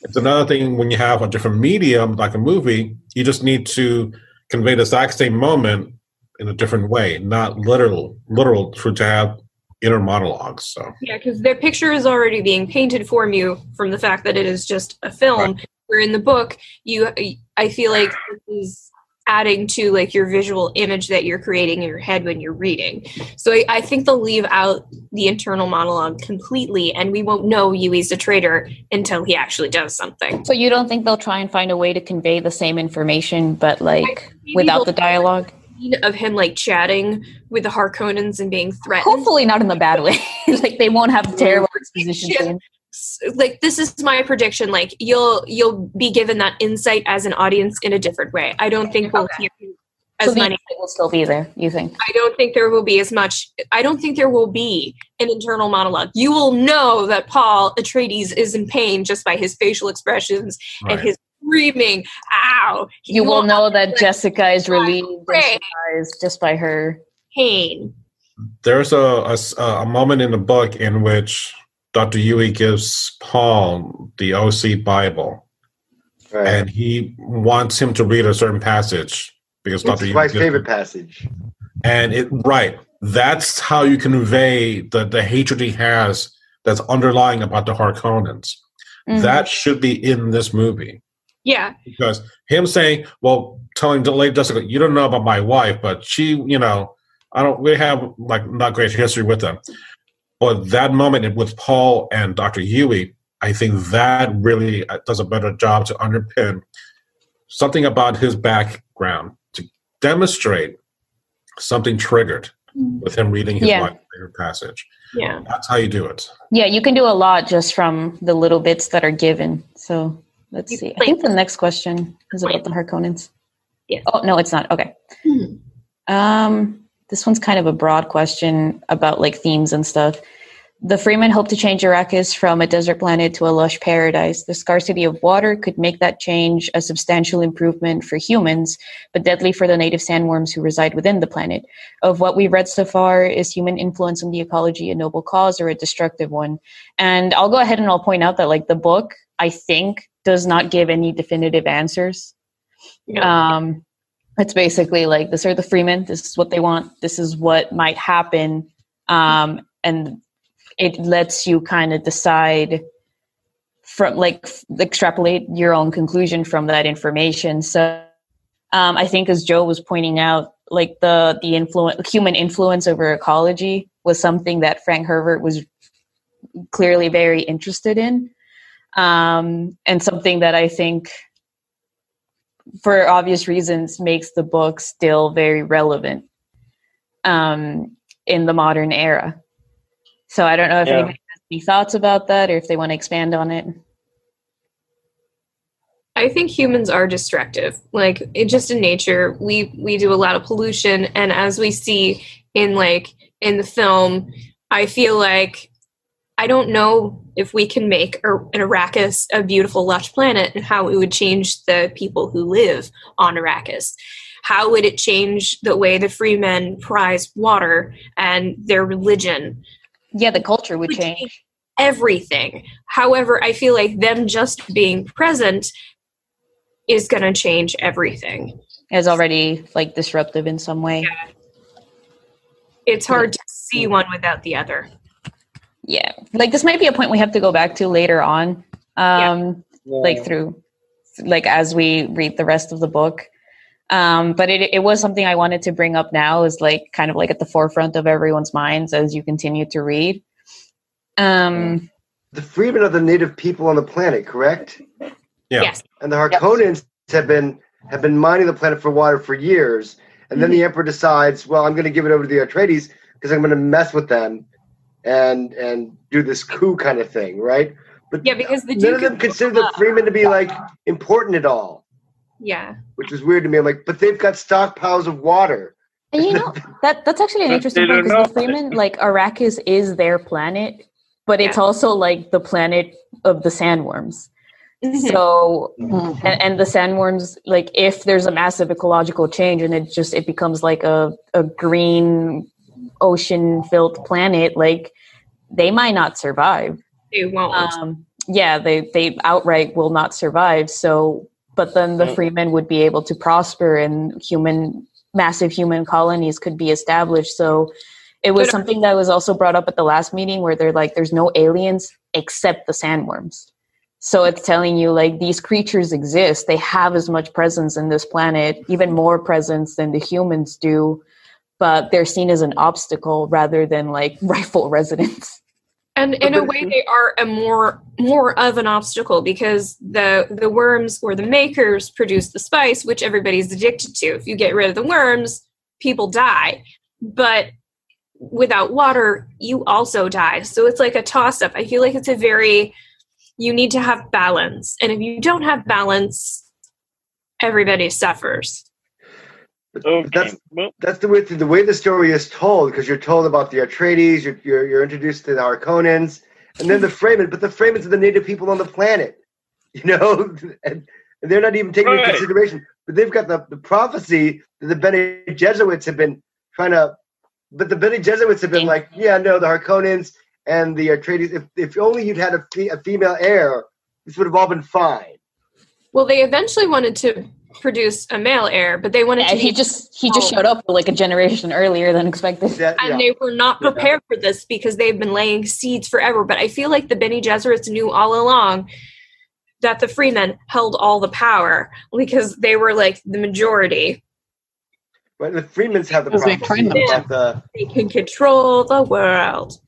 It's another thing when you have a different medium like a movie, you just need to convey the exact same moment in a different way, not literal through to have inner monologues. So yeah, because their picture is already being painted for you from the fact that it is just a film. Right. Where in the book, I feel like this is adding to like your visual image that you're creating in your head when you're reading. So I think they'll leave out the internal monologue completely, and we won't know Yui's a traitor until he actually does something. So you don't think they'll try and find a way to convey the same information, but like without the dialogue? Of him like chatting with the Harkonnens and being threatened. Hopefully not in the bad way. Like they won't have terrible exposition. Like this is my prediction. Like you'll be given that insight as an audience in a different way. I don't think we'll hear as many. It will still be there. You think? I don't think there will be as much. I don't think there will be an internal monologue. You will know that Paul Atreides is in pain just by his facial expressions and his screaming. Ow! You will know that Jessica is relieved just by her pain. There's a moment in the book in which Dr. Yui gives Paul the OC Bible, and he wants him to read a certain passage because Dr. Yui. It's my favorite passage. And that's how you convey the hatred he has that's underlying about the Harkonnens. Mm-hmm. That should be in this movie. Yeah. Because him saying, well, telling Lady Jessica, you don't know about my wife, but she, we have like not great history with them. But that moment with Paul and Dr. Yui, I think that really does a better job to underpin something about his background to demonstrate something triggered with him reading his wife's favorite passage. Yeah. That's how you do it. Yeah, you can do a lot just from the little bits that are given. So let's see. I think the next question is about the Harkonnens. Yeah. Oh, no, it's not. Okay. This one's kind of a broad question about like themes and stuff. The Freemen hope to change Arrakis from a desert planet to a lush paradise. The scarcity of water could make that change a substantial improvement for humans, but deadly for the native sandworms who reside within the planet. Of what we've read so far, is human influence on the ecology a noble cause or a destructive one? And I'll go ahead and I'll point out that like the book, I think, does not give any definitive answers. Yeah. It's basically like, this are the Freemen, this is what they want, this is what might happen, and it lets you kind of decide from like extrapolate your own conclusion from that information. So I think, as Joe was pointing out, like the human influence over ecology was something that Frank Herbert was clearly very interested in, and something that I think, for obvious reasons, makes the book still very relevant. in the modern era. So I don't know if anybody has any thoughts about that or if they want to expand on it. I think humans are destructive. Like, just in nature, we do a lot of pollution, and as we see in the film, I feel like I don't know if we can make an Arrakis a beautiful, lush planet and how it would change the people who live on Arrakis. How would it change the way the Freemen prize water and their religion? Yeah, the culture would change. Everything. However, I feel like them just being present is going to change everything. It's already disruptive in some way. Yeah. It's hard to see one without the other. Yeah. This might be a point we have to go back to later on. Through as we read the rest of the book. But it was something I wanted to bring up now, is kind of at the forefront of everyone's minds as you continue to read. The freedmen are the native people on the planet, correct? Yeah. Yes. And the Harkonnens have been mining the planet for water for years, and then the Emperor decides, well, I'm going to give it over to the Atreides because I'm going to mess with them and do this coup kind of thing, right? But because none of them consider the freemen to be important at all. Yeah. Which is weird to me. I'm like, but they've got stockpiles of water. And that's actually an interesting point, because the Freemen, Arrakis is their planet, but it's also the planet of the sandworms. Mm-hmm. So, and the sandworms, if there's a massive ecological change and it becomes a green ocean-filled planet, they might not survive. They won't. They outright will not survive. So, but then the Freemen would be able to prosper, and massive human colonies could be established. So it was something that was also brought up at the last meeting, where they're there's no aliens except the sandworms. So it's telling you these creatures exist. They have as much presence in this planet, even more presence than the humans do, but they're seen as an obstacle rather than rightful residents. And in a way, they are a more of an obstacle, because the worms or the makers produce the spice, which everybody's addicted to. If you get rid of the worms, people die. But without water, you also die. So it's a toss-up. I feel like it's you need to have balance. And if you don't have balance, everybody suffers. Okay. That's the way the story is told, because you're told about the Atreides, you're introduced to the Harkonnens, and then the Fremen. But the Fremens are the native people on the planet, and they're not even taken into consideration. But they've got the prophecy that the Bene Gesserits have been trying to. But the Bene Gesserits have been the Harkonnens and the Atreides. If only you'd had a female heir, this would have all been fine. Well, they eventually wanted to produce a male heir, but they wanted to. He just showed up a generation earlier than expected, and they were not prepared for this, because they've been laying seeds forever. But I feel like the Bene Gesserits knew all along that the Freemen held all the power, because they were the majority. But the Freemen have the prophecy. They can control the world.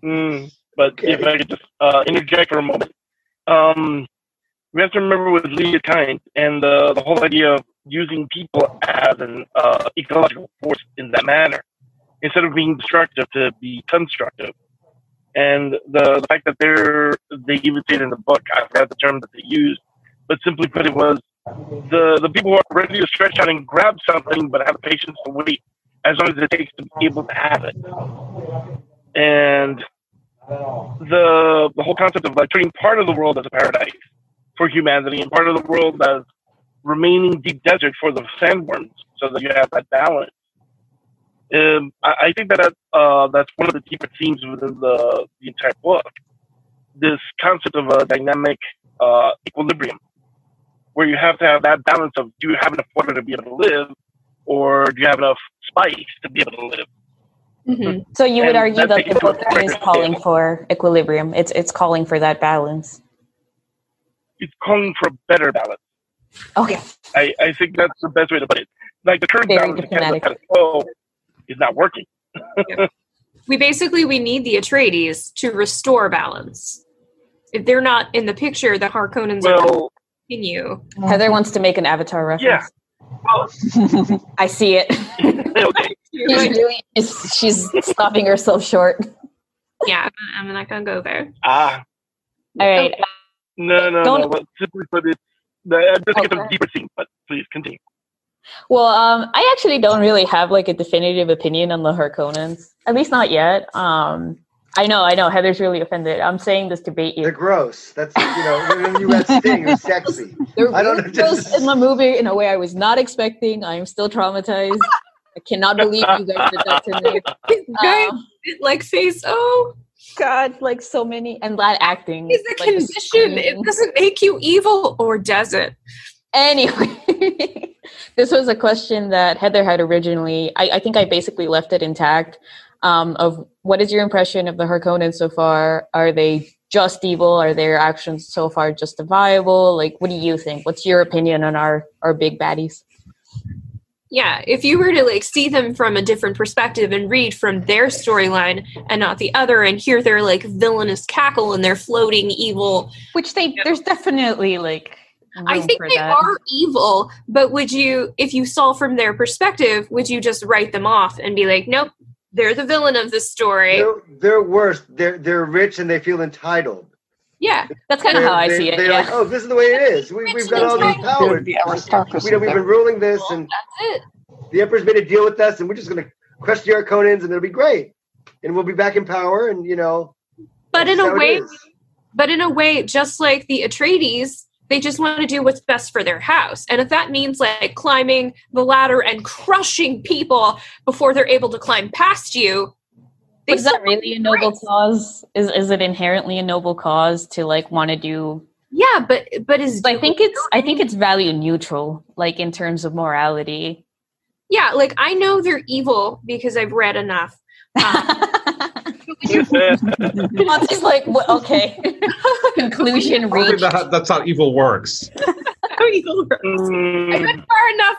But if I could just interject for a moment. We have to remember with Leah Kind and the whole idea of using people as an ecological force in that manner, instead of being destructive, to be constructive. And the fact that they even say it in the book, I forgot the term that they used, but simply put, it was the people who are ready to stretch out and grab something, but have the patience to wait as long as it takes to be able to have it. And the whole concept of treating part of the world as a paradise for humanity and part of the world as remaining deep desert for the sandworms, so that you have that balance. I think that's one of the deeper themes within the entire book. This concept of a dynamic equilibrium, where you have to have that balance of, do you have enough water to be able to live, or do you have enough spice to be able to live? Mm-hmm. So you would argue that the book is calling for equilibrium. It's calling for that balance. It's calling for a better balance. Okay. I think that's the best way to put it. The current balance of status quo is not working. We need the Atreides to restore balance. If they're not in the picture, the Harkonnens are going to continue. Heather wants to make an Avatar reference. Yeah. Well, I see it. Okay. She's stopping herself short. Yeah, I'm not gonna go there. All right. No. But simply put, it. Just get some deeper things. But please continue. Well, I actually don't really have like a definitive opinion on the Harkonnens. At least not yet. I know. Heather's really offended. I'm saying this to bait you. They're gross. That's when you read Sting, it was sexy. They're really gross in the movie in a way I was not expecting. I am still traumatized. I cannot believe you guys did that to me. Like face, oh God, like so many, and that acting is a condition. It doesn't make you evil, or does it? Anyway, this was a question that Heather had originally. I think I basically left it intact. Of what is your impression of the Harkonnens so far? Are they just evil? Are their actions so far justifiable? Like, what do you think? What's your opinion on our big baddies? Yeah, if you were to like see them from a different perspective and read from their storyline and not the other, and hear their like villainous cackle and their floating evil, which there's definitely like. I think they are evil, but would you, if you saw from their perspective, would you just write them off and be like, nope, they're the villain of the story? They're worse. They're rich and they feel entitled. Yeah, that's kind of how I see it. They're like, oh, this is the way it is. We've got all these powers. We've been ruling this, and that's it. The Emperor's made a deal with us, and we're just going to crush the Harkonnens, and it'll be great, and we'll be back in power, and But in a way, just like the Atreides, they just want to do what's best for their house. And if that means like climbing the ladder and crushing people before they're able to climb past you, is that really a noble cause? Is it inherently a noble cause to like want to do? Yeah, but is I think it's value neutral, like in terms of morality. Yeah, like I know they're evil because I've read enough. Monty's like, well, okay. Conclusion reached. That's how evil works. How evil works. I went far enough.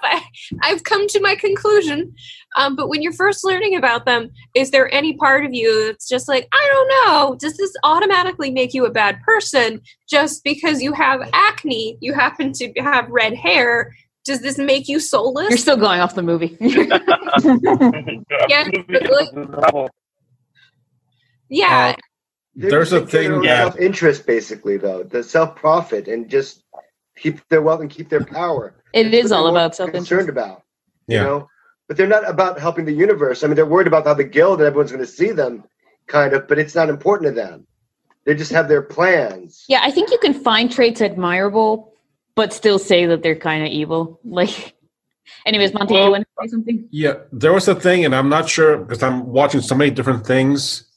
I've come to my conclusion. But when you're first learning about them, is there any part of you that's just like, I don't know, does this automatically make you a bad person just because you have acne, you happen to have red hair? Does this make you soulless? You're still going off the movie. Yeah. Yeah. There's a thing that self-interest, basically, though, the self-profit, and just keep their wealth and keep their power. It is all about self-interest. Concerned about, but they're not about helping the universe. I mean, they're worried about how the guild and everyone's going to see them, kind of, but it's not important to them. They just have their plans. Yeah, I think you can find traits admirable, but still say that they're kind of evil. Like, anyways, Monty, you want to say something? Yeah, there was a thing, and I'm not sure because I'm watching so many different things.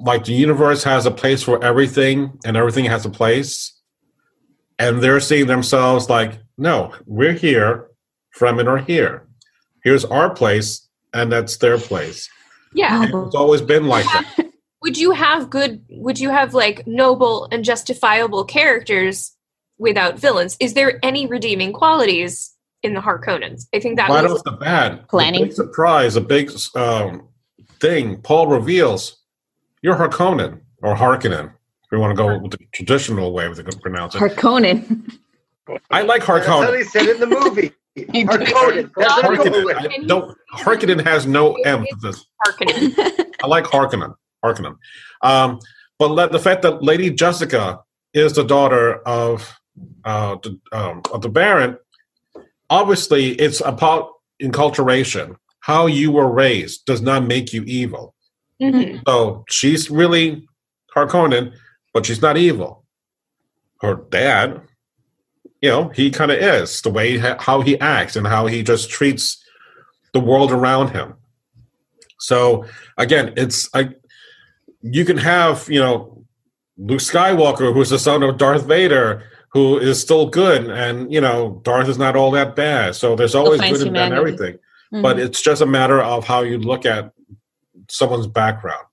Like the universe has a place for everything, and everything has a place. And they're seeing themselves like, no, we're here, Fremen are here. Here's our place, and that's their place. Yeah. And it's always been like that. Would you have like noble and justifiable characters without villains? Is there any redeeming qualities in the Harkonnens? I think that right off the bat, planning. A big surprise, a big thing. Paul reveals you're Harkonnen or Harkonnen. If we want to go with the traditional way we can pronounce it. Harkonnen. I like Harkonnen. That's how they said it in the movie. Harkonnen. Harkonnen has no emphasis. Harkonnen. I like Harkonnen. But the fact that Lady Jessica is the daughter of the Baron, obviously it's about enculturation. How you were raised does not make you evil. Mm-hmm. So she's really Harkonnen, but she's not evil. Her dad, he kind of is the way how he acts and how he just treats the world around him. So again, it's you can have Luke Skywalker, who's the son of Darth Vader, who is still good, and Darth is not all that bad. So there's always good and bad in everything. Mm-hmm. But it's just a matter of how you look at someone's background.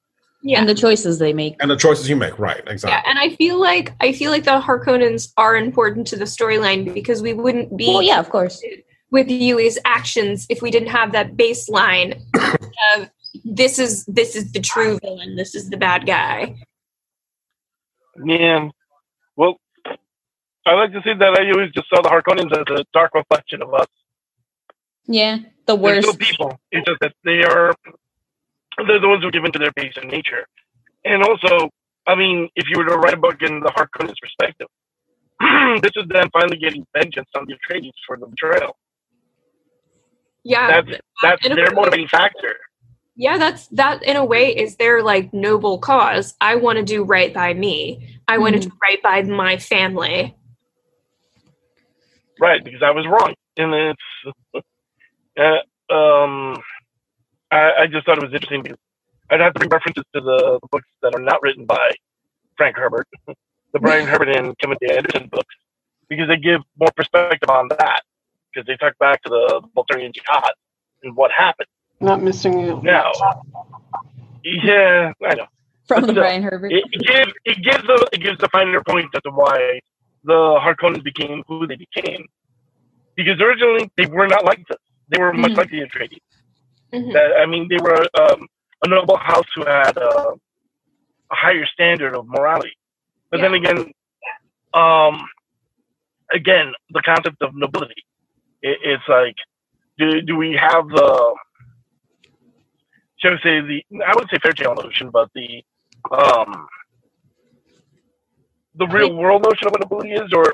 Yeah. And the choices they make. And the choices you make, right, exactly. Yeah, and I feel like the Harkonnens are important to the storyline because we wouldn't be of course, with Yui's actions if we didn't have that baseline of this is the true villain, this is the bad guy. Yeah. Well, I like to see that I always just saw the Harkonnens as a dark reflection of us. Yeah, the They're worst. still people. It's just that they're the ones who give into their base and nature. And also, I mean, if you were to write a book in the Harkonnens' perspective, this is them finally getting vengeance on the Atreides for the betrayal. Yeah, That's their motivating factor. Yeah, that in a way is their like noble cause. I want to do right by me. I want to do right by my family. Right, because I was wrong, and it's I just thought it was interesting because I'd have to bring references to the books that are not written by Frank Herbert, the Brian Herbert and Kevin D. Anderson books, because they give more perspective on that, because they talk back to the Boltarian Jihad and what happened. Not missing you. Now, yeah, I know. From But the still, Brian Herbert. It gives a finer point as to why the Harkonnens became who they became, because originally they were not like this. They were much like the Atreides. I mean, they were a noble house who had a higher standard of morality. But then again, the concept of nobility. It's like, do we have the, shall we say, I would say fairy tale notion, but the real world notion of what nobility is, or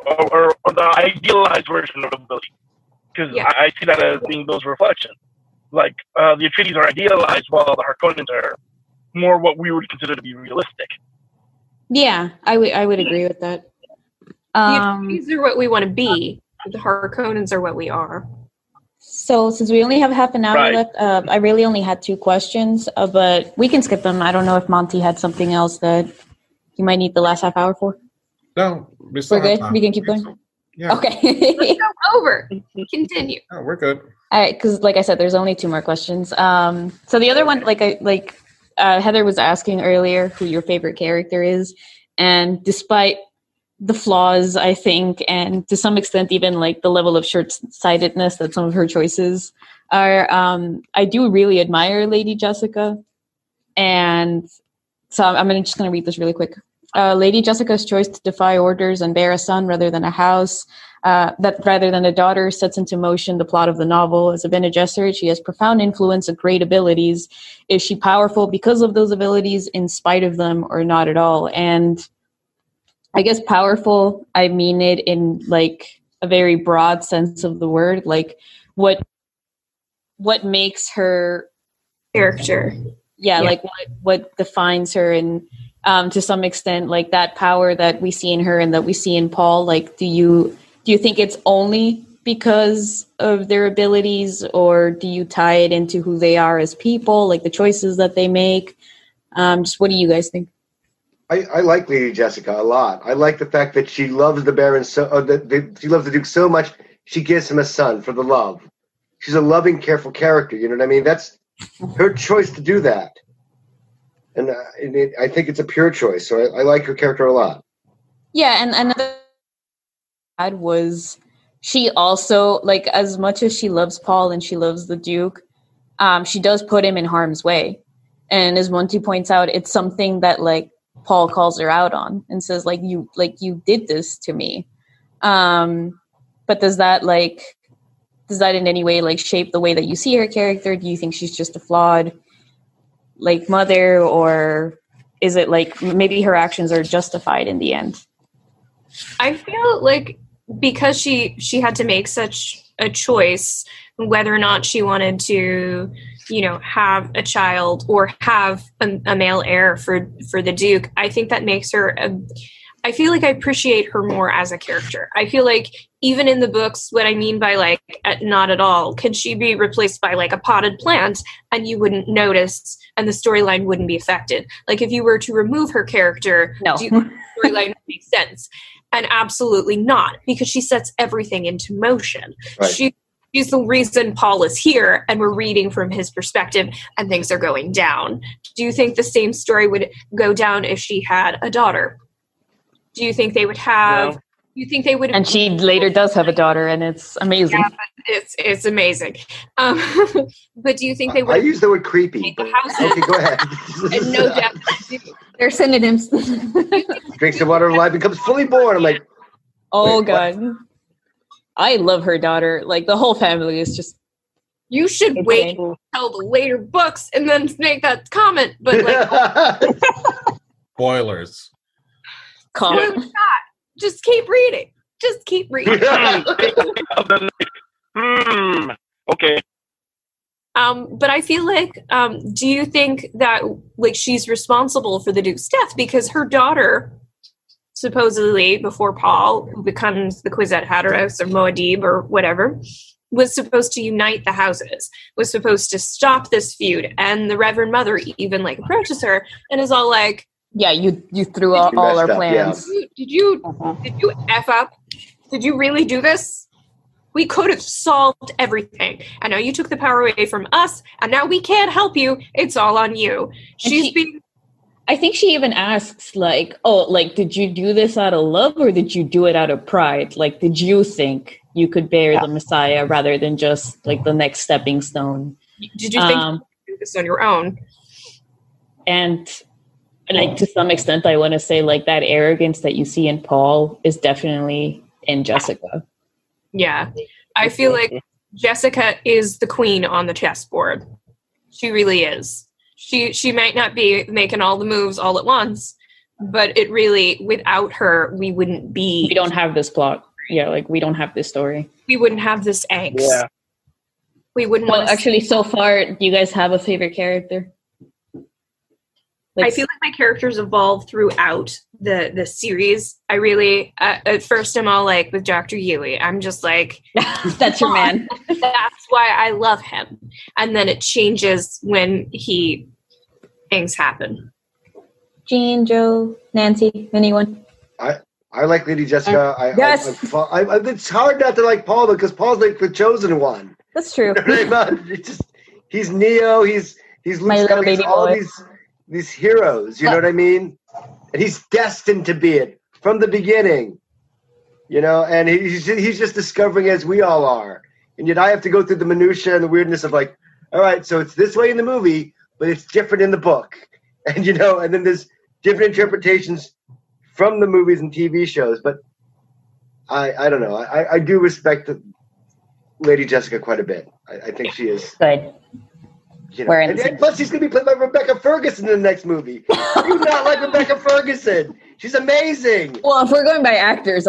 the idealized version of nobility? Because I see that as being those reflections. Like, the Atreides are idealized, while the Harkonnens are more what we would consider to be realistic. Yeah, I would agree with that. The Atreides are what we want to be. The Harkonnens are what we are. So since we only have half an hour left, I really only had 2 questions, but we can skip them. I don't know if Monty had something else that you might need the last half hour for. No, we're good. We can keep going. Yeah. Okay. Let's go over. Continue. Oh, we're good. All right, because like I said, there's only 2 more questions. So the other one, Heather was asking earlier who your favorite character is, and despite the flaws, I think, and to some extent even like the level of short-sightedness that some of her choices are, I do really admire Lady Jessica, and so I'm just going to read this really quick. Lady Jessica's choice to defy orders and bear a son rather than a house, rather than a daughter, sets into motion the plot of the novel. As a Bene Gesserit, she has profound influence and great abilities. Is she powerful because of those abilities, in spite of them, or not at all? And I guess powerful, I mean it in like a very broad sense of the word. Like what makes her character? Yeah, like what defines her, and to some extent, like that power that we see in her and that we see in Paul. Like, do you think it's only because of their abilities, or do you tie it into who they are as people, like the choices that they make? Just what do you guys think? I like Lady Jessica a lot. I like the fact that she loves the Baron she loves the Duke so much she gives him a son for the love. She's a loving, careful character. You know what I mean? That's her choice to do that, and I think it's a pure choice. So I like her character a lot. Yeah, and another was she also, like, as much as she loves Paul and she loves the Duke, she does put him in harm's way. And as Monty points out, it's something that like Paul calls her out on and says, you did this to me. But does that in any way like shape the way that you see her character? Do you think she's just a flawed like mother, or is it like maybe her actions are justified in the end? I feel like because she had to make such a choice, whether or not she wanted to, have a child or have a male heir for the Duke, I think that makes her I feel like I appreciate her more as a character. I feel like even in the books, what I mean by like not at all, could she be replaced by like a potted plant and you wouldn't notice and the storyline wouldn't be affected? Like if you were to remove her character, no. Do you think the storyline would make sense? And absolutely not, because she sets everything into motion. Right. She's the reason Paul is here, and we're reading from his perspective, and things are going down. Do you think the same story would go down if she had a daughter? Do you think they would have? No. You think they would? And she later does have a daughter, and it's amazing. Yeah, it's amazing. But do you think they would? I use the word creepy. Okay, go ahead. And no doubt, they're synonyms. Drinks the water of life, becomes fully born. I'm like, oh god, what? I love her daughter. Like the whole family is just You should wait until the later books and then make that comment. But like, Spoilers. spoiler not. Just keep reading. Just keep reading. Okay. But I feel like, do you think that like she's responsible for the Duke's death because her daughter, supposedly before Paul, who becomes the Kwisatz Haderach or Muad'Dib or whatever, was supposed to unite the houses, was supposed to stop this feud, and the Reverend Mother even like approaches her and is all like, "Yeah, you threw out all our plans. Did you F up? Did you really do this? We could have solved everything. And now you took the power away from us, and now we can't help you. It's all on you." I think she even asks, like, "Oh, like, did you do this out of love or did you do it out of pride? Like, did you think you could bear the Messiah rather than just like the next stepping stone? Did you think you could do this on your own?" And like, to some extent, I want to say like that arrogance that you see in Paul is definitely in Jessica. Yeah. I feel like Jessica is the queen on the chessboard. She really is. She might not be making all the moves all at once, but it really, without her, we wouldn't be... We don't have this plot. Yeah, like, we don't have this story. We wouldn't have this angst. Yeah. We wouldn't want to... Actually, so far, do you guys have a favorite character? I feel like my characters evolve throughout the series. I really, at first I'm all like with Dr. Yui. I'm just like... That's your man. That's why I love him. And then it changes when things happen. Jean, Joe, Nancy, anyone? I like Lady Jessica. Yes. It's hard not to like Paul because Paul's like the chosen one. That's true. He's Neo. He's Luke Skywalker. He's all these heroes. You know what I mean? And he's destined to be it from the beginning. You know, and he's just discovering as we all are. And yet I have to go through the minutia and the weirdness of like, all right, so it's this way in the movie, but it's different in the book. And you know, and then there's different interpretations from the movies and TV shows. But I don't know. I do respect Lady Jessica quite a bit. I think she is good. You know, and plus she's going to be played by Rebecca Ferguson in the next movie. I do not like Rebecca Ferguson. She's amazing. Well, if we're going by actors,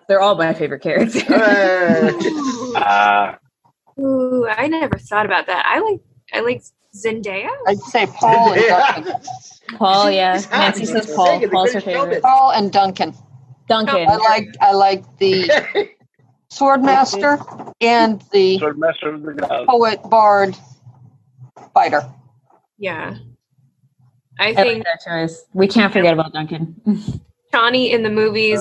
they're all my favorite characters. Ooh, I never thought about that. I like Zendaya. I'd say Paul and Duncan. Paul, yeah. Nancy says Paul. Paul's her favorite. Paul and Duncan. Duncan. I like the Swordmaster and the poet, bard, fighter. Yeah. I think like that choice. We can't forget about Duncan. Chani in the movies,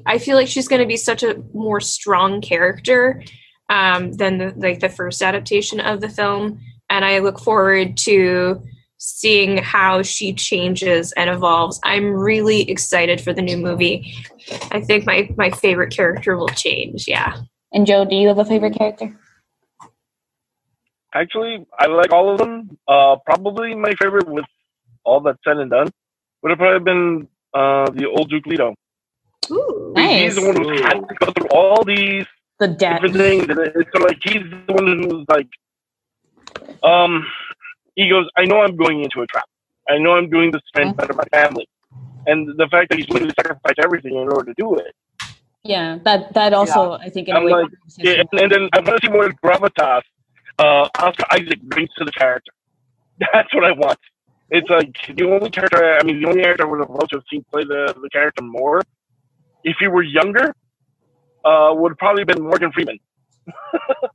I feel like she's gonna be such a more strong character than the first adaptation of the film. And I look forward to seeing how she changes and evolves. I'm really excited for the new movie. I think my favorite character will change, yeah. And Joe, do you have a favorite character? Actually, I like all of them. Probably my favorite, with all that said and done, would have probably been the old Duke Leto. Ooh, nice. He's the one who had to go through all these different things. And it's like he's the one who's like, he goes, I know I'm going into a trap. I know I'm doing this to better my family. And the fact that he's willing to sacrifice everything in order to do it. Yeah, that also, I think, in a way. Like, and then I want to see more gravitas Oscar Isaac brings to the character. That's what I want. It's like the only character I would have loved to have seen play the character more, if he were younger, would have probably been Morgan Freeman.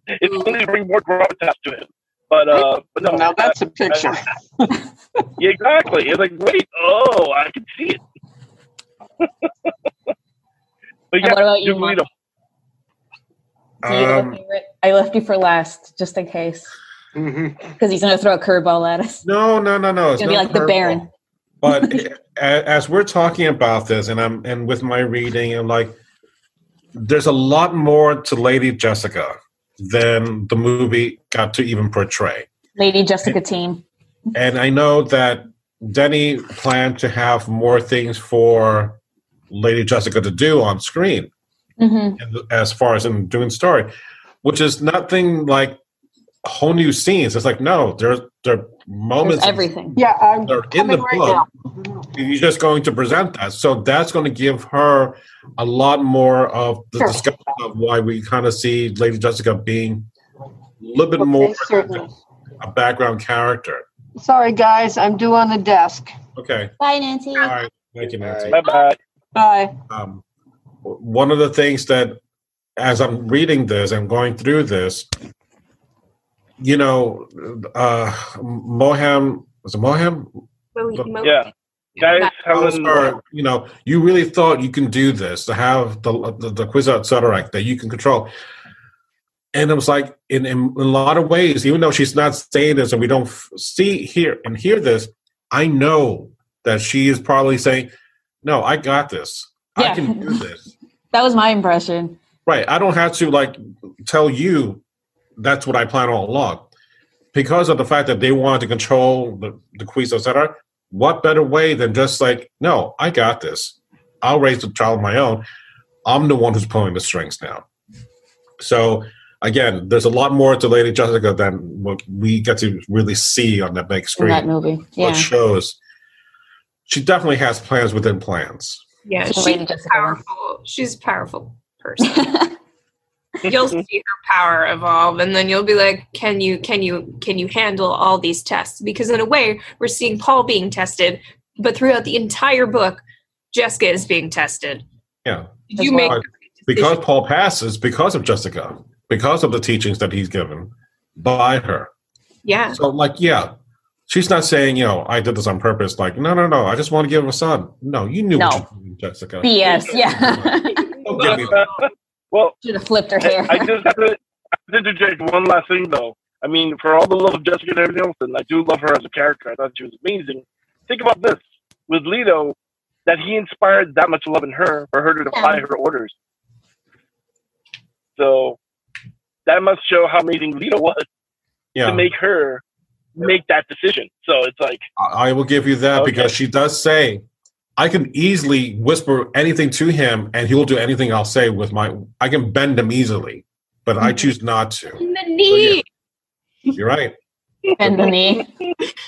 It's only to bring more gravitas to him. But no, now that's a picture. Yeah, exactly. It's like, wait, I can see it. But yeah, what about you, Mom? Do you have a favorite? I left you for last, just in case. Because he's going to throw a curveball at us. No. It's going to be like the Baron. But as we're talking about this, and with my reading, I'm like, there's a lot more to Lady Jessica than the movie got to even portray. Lady Jessica team. And I know that Denny planned to have more things for Lady Jessica to do on screen, as far as in doing story, which is nothing like whole new scenes. It's like, no, there are moments. There's everything. Yeah, I'm They're in coming the right book. now. You're just going to present that. So that's going to give her a lot more of the discussion of why we kind of see Lady Jessica being a little bit more certainly. a background character. Sorry, guys, I'm due on the desk. Okay. Bye, Nancy. All right. Thank you, Nancy. Bye-bye. Bye. One of the things that, as I'm reading this, I'm going through this, you know, Moham, was it Moham? Yeah. Guys, Helen, you know, you really thought you can do this, to have the Kwisatz Haderach that you can control. And it was like, in a lot of ways, even though she's not saying this and we don't hear this, I know that she is probably saying, no, I got this. Yeah. I can do this. That was my impression. Right. I don't have to like tell you that's what I plan all along. Because of the fact that they wanted to control the Kwisatz Haderach, what better way than just like, no, I got this. I'll raise the child on my own. I'm the one who's pulling the strings now. So again, there's a lot more to Lady Jessica than what we get to really see on that big screen. In that movie. Yeah. What shows. She definitely has plans within plans. Yeah, So she's Lady Jessica. powerful. She's a powerful person. You'll see her power evolve, and then you'll be like, "Can you handle all these tests?" Because in a way, we're seeing Paul being tested, but throughout the entire book, Jessica is being tested. Yeah, You make because Paul passes because of Jessica, because of the teachings that he's given by her. Yeah. So, like, yeah, she's not saying, you know, I did this on purpose. Like, no, I just want to give him a son. No, you knew what you were doing, Jessica. BS. Yeah. Don't give me that. well, Should have flipped her hair. I just have to interject one last thing, though. I mean, for all the love of Jessica and everything else, and I do love her as a character. I thought she was amazing. Think about this. With Leto, that he inspired that much love in her for her to defy her orders. So that must show how amazing Leto was to make her make that decision. So it's like, I will give you that because she does say, I can easily whisper anything to him and he will do anything I'll say with I can bend him easily, but I choose not to. In the knee. So, yeah. You're right. Bend the knee.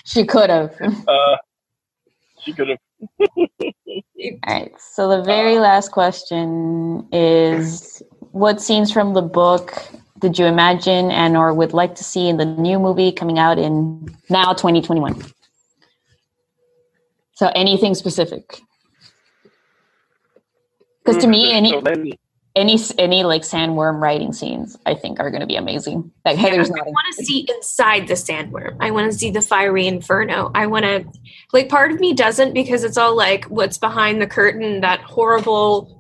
She could have. She could have. All right. So the very last question is, what scenes from the book did you imagine and or would like to see in the new movie coming out in now 2021? So anything specific? Because to me, any like sandworm riding scenes, I think are going to be amazing. Like Heather's I want to see inside the sandworm. I want to see the fiery inferno. I want to, like, part of me doesn't because it's all like what's behind the curtain, that horrible,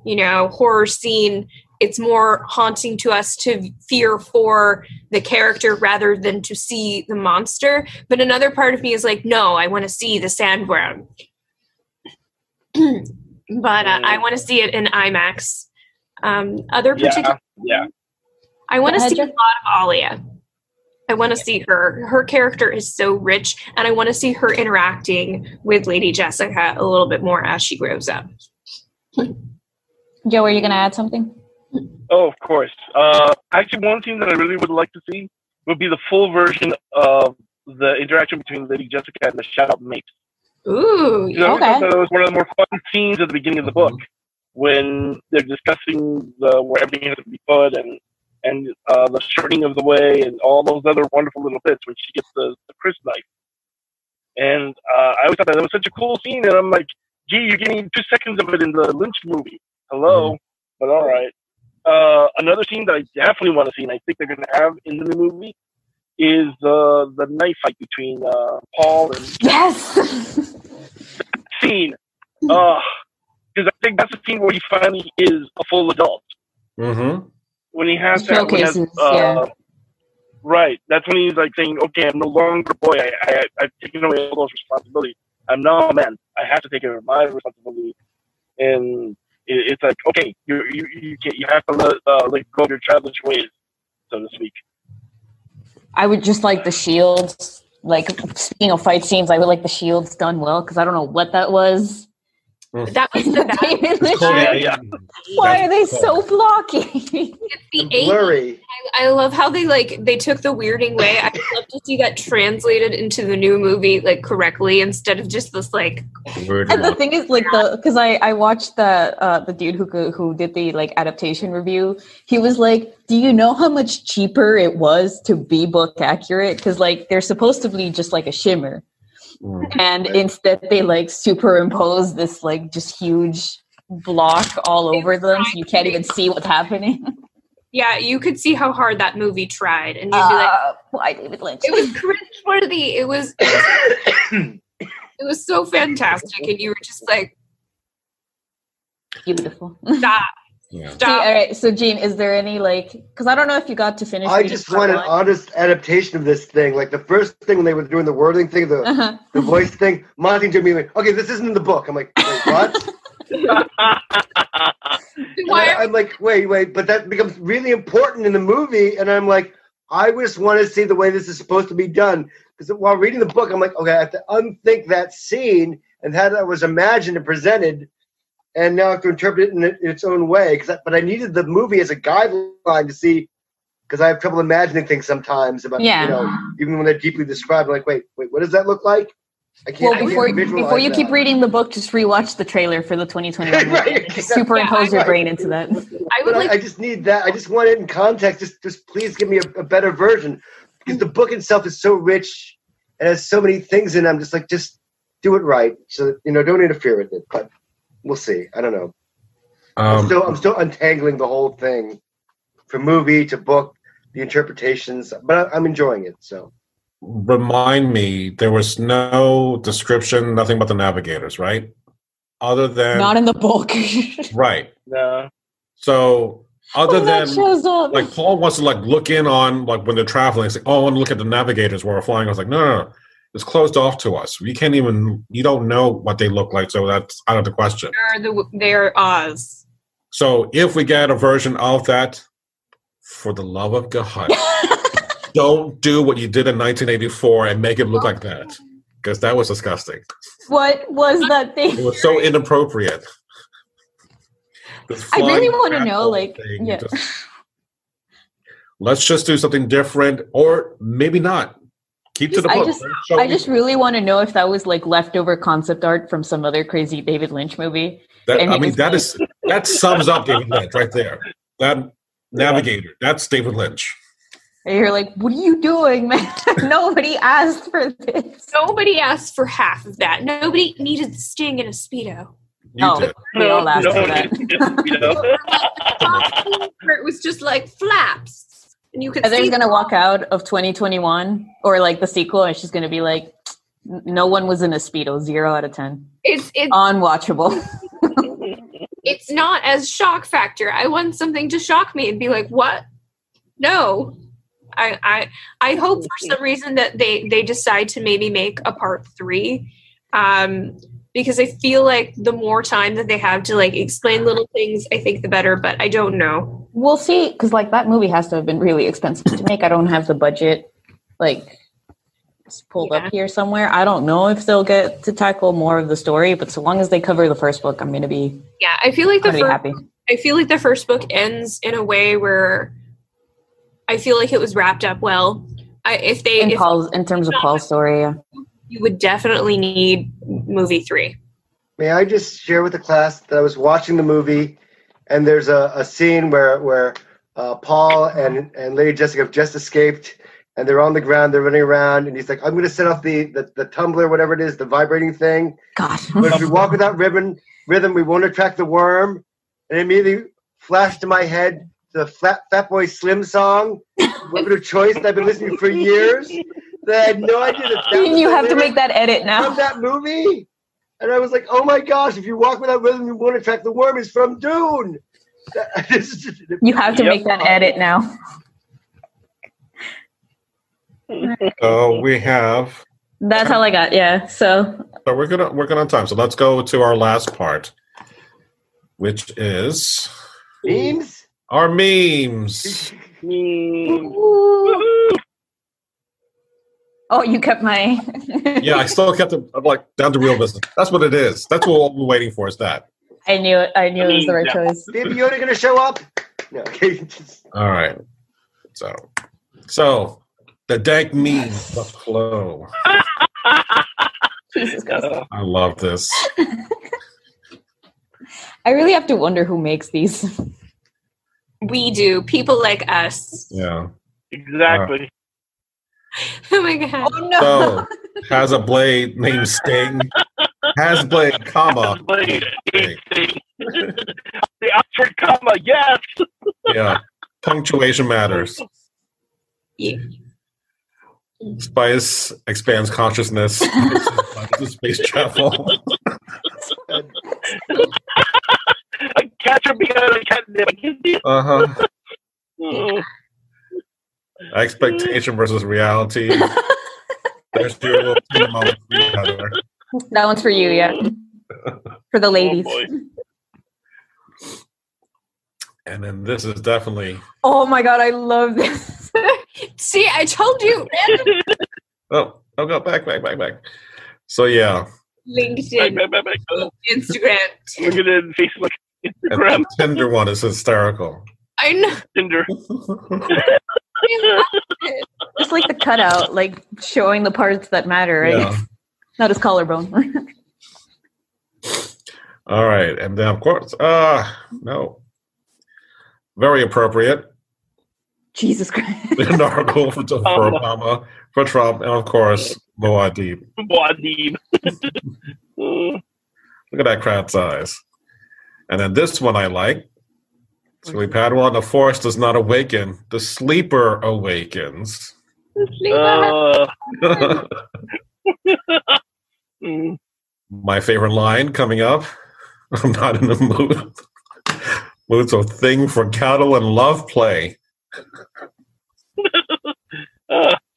horror scene. It's more haunting to us to fear for the character rather than to see the monster. But another part of me is like, no, I want to see the sandworm. But I want to see it in IMAX. Other particular, I want to see a lot of Alia. I want to see her. Her character is so rich, and I want to see her interacting with Lady Jessica a little bit more as she grows up. Joe, are you going to add something? Oh, of course. Actually, one thing that I really would like to see would be the full version of the interaction between Lady Jessica and the Shout-Out Mate. Ooh, okay. That was one of the more fun scenes at the beginning of the book when they're discussing where everything has to be put and the shortening of the way and all those other wonderful little bits when she gets the crisp knife. And I always thought that was such a cool scene, and I'm like, gee, you're getting 2 seconds of it in the Lynch movie. Hello? But all right. Another scene that I definitely want to see, and I think they're going to have in the new movie, is the knife fight between Paul and... Yes! That scene. Because I think that's the scene where he finally is a full adult. Mm-hmm. When he has that... Showcases, Right. That's when he's like saying, okay, I'm no longer a boy. I've taken away all those responsibilities. I'm now a man. I have to take care of my responsibility. And... it's like, okay, you have to let go of your childish ways, so to speak. I would just like the shields. Like, speaking of fight scenes, I would like the shields done well, because I don't know what that was. That was the bad. David Lynch. Yeah. Why are they so blocky? It's the And blurry. I love how they took the weirding way. I'd love to see that translated into the new movie correctly instead of just this Weird And the one. thing is, because I watched the dude who did the adaptation review. He was like, "Do you know how much cheaper it was to be book accurate? Because they're supposed to be just like a shimmer, and instead they superimpose this just huge block all over them, so you can't even see what's happening." Yeah, you could see how hard that movie tried, and you'd be like, "Why David Lynch?" It was cringeworthy. It was so fantastic, and you were just like, beautiful. stop. Yeah. See, all right, so Gene, is there any because I don't know if you got to finish. I just want an honest adaptation of this thing. Like the first thing when they were doing the wording thing, the voice thing, Monty told me, okay, this isn't in the book. I'm like, wait, what? I'm like, wait, but that becomes really important in the movie, and I'm like, I just want to see the way this is supposed to be done. Because while reading the book, I'm like, okay, I have to unthink that scene and how that was imagined and presented, and now I have to interpret it in its own way. But I needed the movie as a guideline to see, because I have trouble imagining things sometimes about, even when they're deeply described. I'm like, wait, what does that look like? I can't. Well, before you keep reading the book, just rewatch the trailer for the 2021 movie. Just superimpose your brain into that. I just need that. I just want it in context. Just please give me a better version, because the book itself is so rich and has so many things in it. I'm just like, just do it right. So don't interfere with it. But we'll see. I don't know. I'm still untangling the whole thing, from movie to book, the interpretations. But I'm enjoying it. So. Remind me, there was no description, nothing but the navigators, right? Other than not in the book, right? No. So other than shows up. Paul wants to look in on when they're traveling. It's like, oh, I want to look at the navigators while we're flying. I was like, no, it's closed off to us. You don't know what they look like, so that's out of the question. They're Oz. So if we get a version of that, for the love of God. Don't do what you did in 1984 and make it look like that, because that was disgusting. What was that thing? It was so inappropriate. I really want to know, let's just do something different, or maybe not. Keep to the book. I just really want to know if that was leftover concept art from some other crazy David Lynch movie. That sums up David Lynch right there. That navigator, that's David Lynch. And you're like, what are you doing, man? Nobody asked for this. Nobody asked for half of that. Nobody needed Sting in a Speedo. You did. We all asked for that. It was just flaps. And you could Heather's going to walk out of 2021 or the sequel, and she's going to be like, no one was in a Speedo, 0 out of 10. It's unwatchable. It's not as shock factor. I want something to shock me and be like, what? No. I hope for some reason that they decide to maybe make a part 3, because I feel like the more time that they have to explain little things, I think the better, but I don't know. We'll see, because that movie has to have been really expensive to make. I don't have the budget pulled up here somewhere. I don't know if they'll get to tackle more of the story, but so long as they cover the first book, I'm going to be I feel like happy. I feel like the first book ends in a way where I feel like it was wrapped up well. In terms of Paul's story, you would definitely need movie 3. May I just share with the class that I was watching the movie, and there's a scene where Paul and Lady Jessica have just escaped, and they're on the ground, they're running around, and he's like, I'm going to set off the tumbler, whatever it is, the vibrating thing. Gosh. But if we walk without rhythm, we won't attract the worm. And it immediately flashed to my head the Fat Boy Slim song, Weapon of Choice, that I've been listening to for years. That I had no idea that you have to make that edit now. From that movie. And I was like, oh my gosh, if you walk without rhythm, you won't attract the worm. Is from Dune. You have to make that edit now. So we have. That's all I got. Yeah. So we're gonna on time. So let's go to our last part, which is memes. Our memes. Oh, you kept my. Yeah, I still kept it like down to real business. That's what it is. That's what we're waiting for. Is that? I knew it. I knew it was the right choice. Baby Yoda gonna show up? No. All right. So the dank meme must flow. Jesus Christ. I love this. I really have to wonder who makes these. We do. People like us. Yeah. Exactly. Oh my god. Oh no. So has a blade named Sting. Has blade, comma. Blade, Sting. The Oxford comma, yes. Yeah. Punctuation matters. Yeah. Spice expands consciousness. Space travel. A catcher behind a catnip. Uh-huh. Expectation versus reality. There's your little team moment for you, Heather. That one's for you, yeah. For the ladies. Oh, And then this is definitely. Oh my god, I love this. See, I told you. Oh, go back. So yeah. LinkedIn, back. Instagram. Look at it, Facebook, And Instagram, the Tinder one is hysterical. I know. Tinder. Just like the cutout, like showing the parts that matter, right? Yeah. Not his collarbone. All right, and then of course, no, very appropriate. Jesus Christ. An article for Obama, for Trump, and of course, Muad'Dib. Muad'Dib. Look at that crowd size. And then this one I like. So we've had one. The force does not awaken. The sleeper awakens. My favorite line coming up. I'm not in the mood. Mood's a thing for cattle and love play.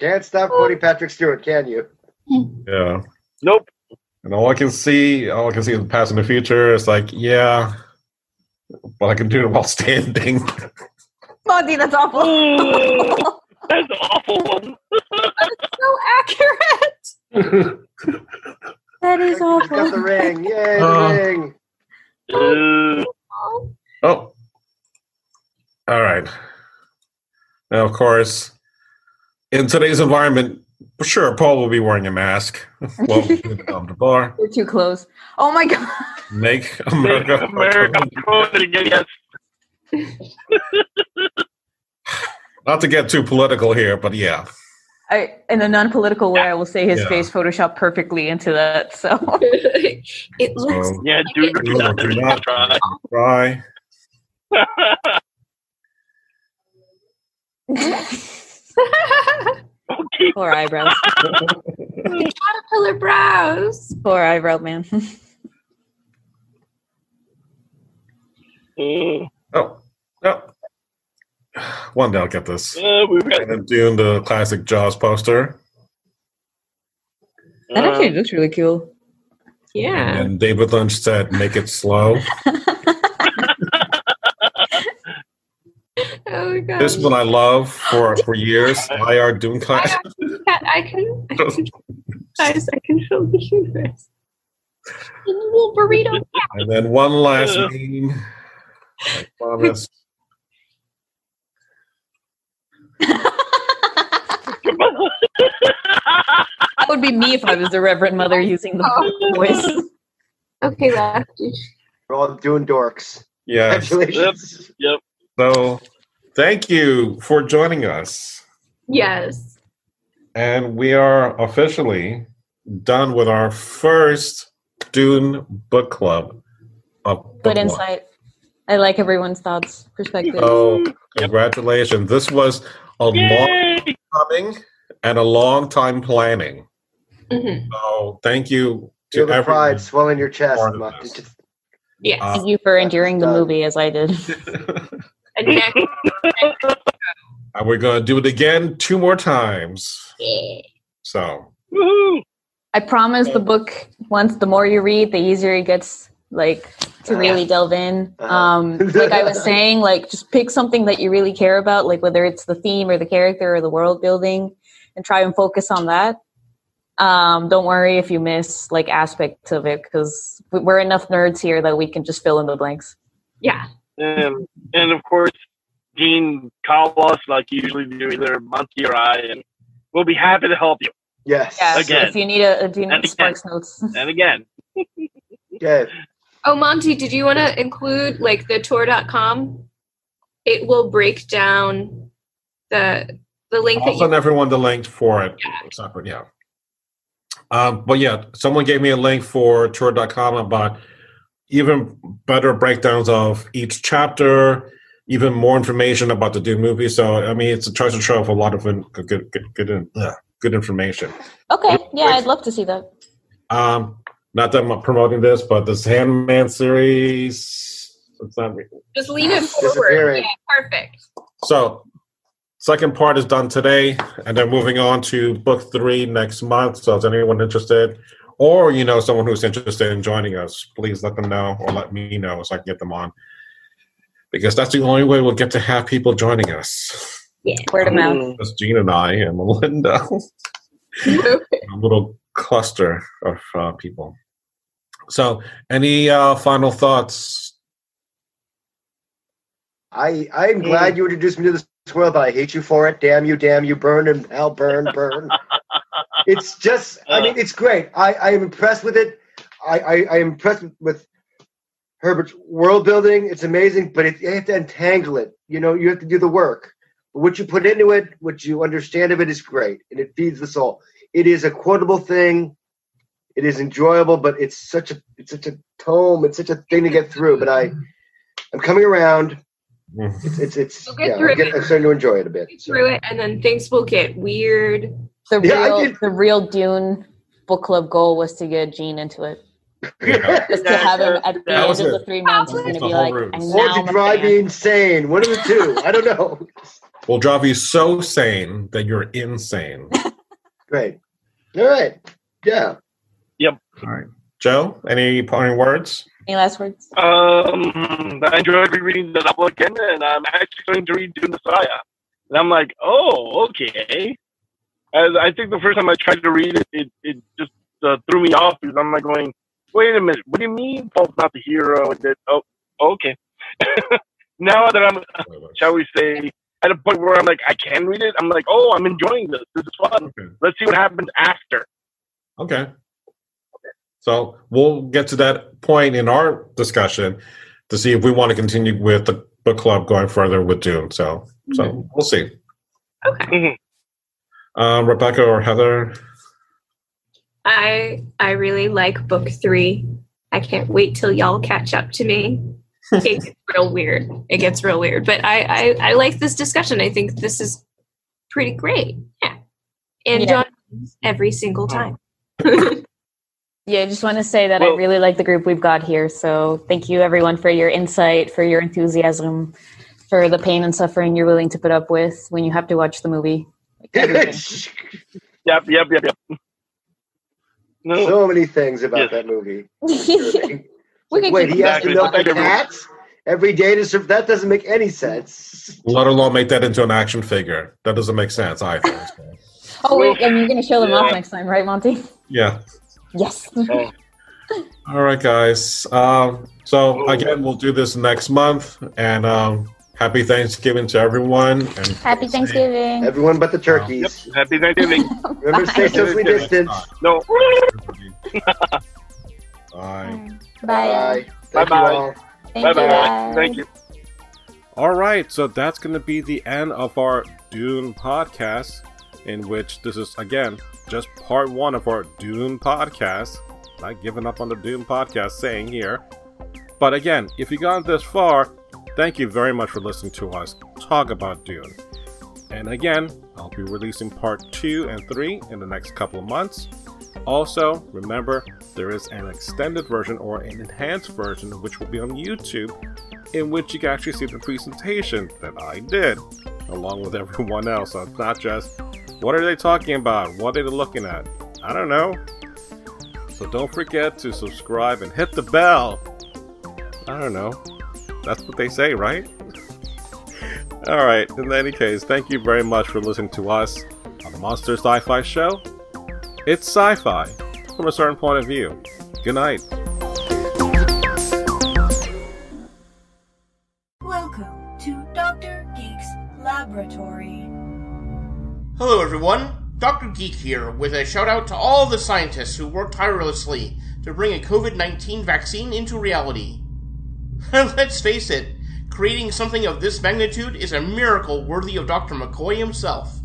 Can't stop quoting Patrick Stewart, can you? Yeah. Nope. And all I can see is the past and the future. It's like, yeah, but I can do it while standing. Monty, that's awful. That's an awful one. That's so accurate. That is Got the awful. ring. Yay, the ring. Oh. All right. Now, of course, in today's environment, for sure, Paul will be wearing a mask. Well, the bar. We're too close. Oh my god. Make America. Yes. Not to get too political here, but yeah. In a non-political way, I will say his Yeah. face photoshopped perfectly into that. So It looks. So, Yeah, do not try. Okay. poor eyebrows. Caterpillar brows. Poor eyebrow man. Oh, no. One day I'll get this. We've got, And then doing the classic Jaws poster. That actually looks really cool. Yeah. And David Lynch said, make it slow. Oh my god. This one I love for years. IR Dune class. I can guys, I can show the universe. Little burrito. And then one last meme. I promise. That would be me if I was the Reverend Mother using the voice. Okay, lefty. We're all Dune dorks. Yes. Congratulations. Yep. So thank you for joining us. Yes. And we are officially done with our first Dune book club. Of Good book one. insight. I like everyone's thoughts, perspectives. So congratulations. This was a long Yay! time coming and a long time planning. Mm-hmm. So thank you to Feel the everyone. pride swell in your chest. part of Mark. this. Just- Yes. Thank you for enduring the done. movie as I did. And next, And we're going to do it again 2 more times. So, Woohoo! I promise the book, once the more you read, the easier it gets, like, to really delve in. Like I was saying, like, just pick something that you really care about, like whether it's the theme or the character or the world building, and try and focus on that. Don't worry if you miss like aspects of it, because we're enough nerds here that we can just fill in the blanks. Yeah. And of course, Dean, call us like you usually do, either Monkey or I, and we'll be happy to help you. Yes. Again. If you need Sparks notes. And again. Okay. Oh, Monty, did you want to include like the tour.com? It will break down the link I'll that send you everyone the link for it. Separate, yeah. But yeah, someone gave me a link for tour.com about even better breakdowns of each chapter, even more information about the Dune movie. So, I mean, it's a treasure trove of a lot of good information. Okay, yeah, I'd love to see that. Not that I'm promoting this, but the Sandman series. It's not. just lean it forward. Yeah, perfect. So, second part is done today, and then moving on to book 3 next month. So, is anyone interested, or someone who's interested in joining us, please let them know or let me know so I can get them on. Because that's the only way we'll get to have people joining us. Yeah, word of mouth. Just Gene and I and Melinda. A little cluster of people. So, any final thoughts? I'm glad you introduced me to this world, but I hate you for it. Damn you, burn and hell, burn. It's just, I mean, it's great. I am impressed with it. I am impressed with Herbert's world building. It's amazing, but you have to untangle it. You have to do the work. But what you put into it, what you understand of it is great, and it feeds the soul. It is a quotable thing. It is enjoyable, but it's such a tome. It's such a thing to get through. But I'm coming around. It's We'll get through it. I'm starting to enjoy it a bit. Through it, and then things will get weird. The real Dune book club goal was to get Gene into it. Just to have him at the end of the 3 months, he's going to be like, or to drive me insane. One of the two. I don't know. We'll drive you so sane that you're insane. Great. All right. Yeah. Yep. All right. Joe, any parting words? Any last words? I enjoyed rereading the novel again, and I'm actually going to read Dune Messiah. And I'm like, oh, okay. As I think the first time I tried to read it, it just threw me off because I'm like going, wait a minute, what do you mean Paul's not the hero? Oh, okay. Now that I'm, shall we say, at a point where I'm like, I can read it, I'm like, oh, I'm enjoying this. This is fun. Okay. Let's see what happens after. Okay. So we'll get to that point in our discussion to see if we want to continue with the book club going further with Dune. So we'll see. Okay. Rebecca or Heather? I really like book 3. I can't wait till y'all catch up to me. It gets real weird. But I like this discussion. I think this is pretty great. Yeah. And John every single time. Yeah, I just want to say that I really like the group we've got here. So thank you, everyone, for your insight, for your enthusiasm, for the pain and suffering you're willing to put up with when you have to watch the movie. Yep. No. So many things about that movie. Wait, he has to milk the cats every day to serve? That doesn't make any sense. Let alone make that into an action figure. That doesn't make sense either. Oh, wait, and you're going to show them off next time, right, Monty? Yeah. Yes. All right, guys. So again, we'll do this next month, and happy Thanksgiving to everyone. And happy Thanksgiving, everyone but the turkeys. Yep. Happy Thanksgiving. Remember to stay socially distanced. No. Bye. Bye. Bye. Bye. Thank you. All right, so that's going to be the end of our Dune podcast, in which this is, again, just part 1 of our Dune podcast. Not giving up on the Dune podcast, saying here. But again, if you got this far, thank you very much for listening to us talk about Dune. And again, I'll be releasing part 2 and 3 in the next couple of months. Also, remember, there is an extended version or an enhanced version which will be on YouTube, in which you can actually see the presentation that I did, along with everyone else. So it's not just, what are they talking about? What are they looking at? I don't know. So don't forget to subscribe and hit the bell. I don't know. That's what they say, right? Alright, in any case, thank you very much for listening to us on the Monster Sci-Fi Show. It's sci-fi from a certain point of view. Good night. Welcome to Dr. Geek's Laboratory. Hello everyone, Dr. Geek here with a shout out to all the scientists who worked tirelessly to bring a COVID-19 vaccine into reality. Let's face it, creating something of this magnitude is a miracle worthy of Dr. McCoy himself.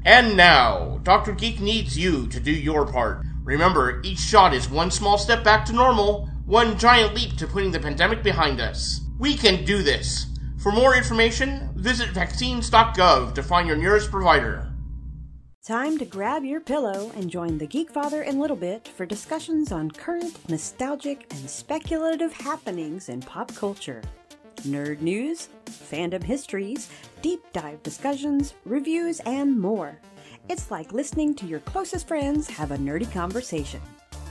And now, Dr. Geek needs you to do your part. Remember, each shot is one small step back to normal, one giant leap to putting the pandemic behind us. We can do this. For more information, visit vaccines.gov to find your nearest provider. Time to grab your pillow and join the Geek Father and Little Bit for discussions on current, nostalgic, and speculative happenings in pop culture. Nerd news, fandom histories, deep dive discussions, reviews, and more. It's like listening to your closest friends have a nerdy conversation.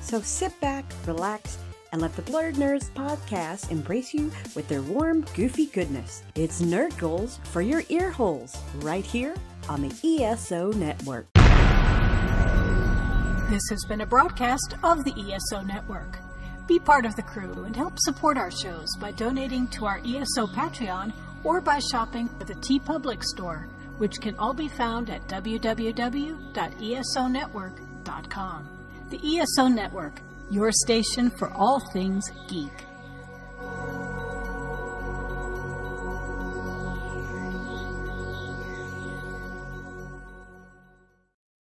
So sit back, relax, and let the Blurred Nerds podcast embrace you with their warm, goofy goodness. It's Nerd Goals for your ear holes, right here on the ESO Network. This has been a broadcast of the ESO Network. Be part of the crew and help support our shows by donating to our ESO Patreon or by shopping at the TeePublic store, which can all be found at www.esonetwork.com. The ESO Network, your station for all things geek.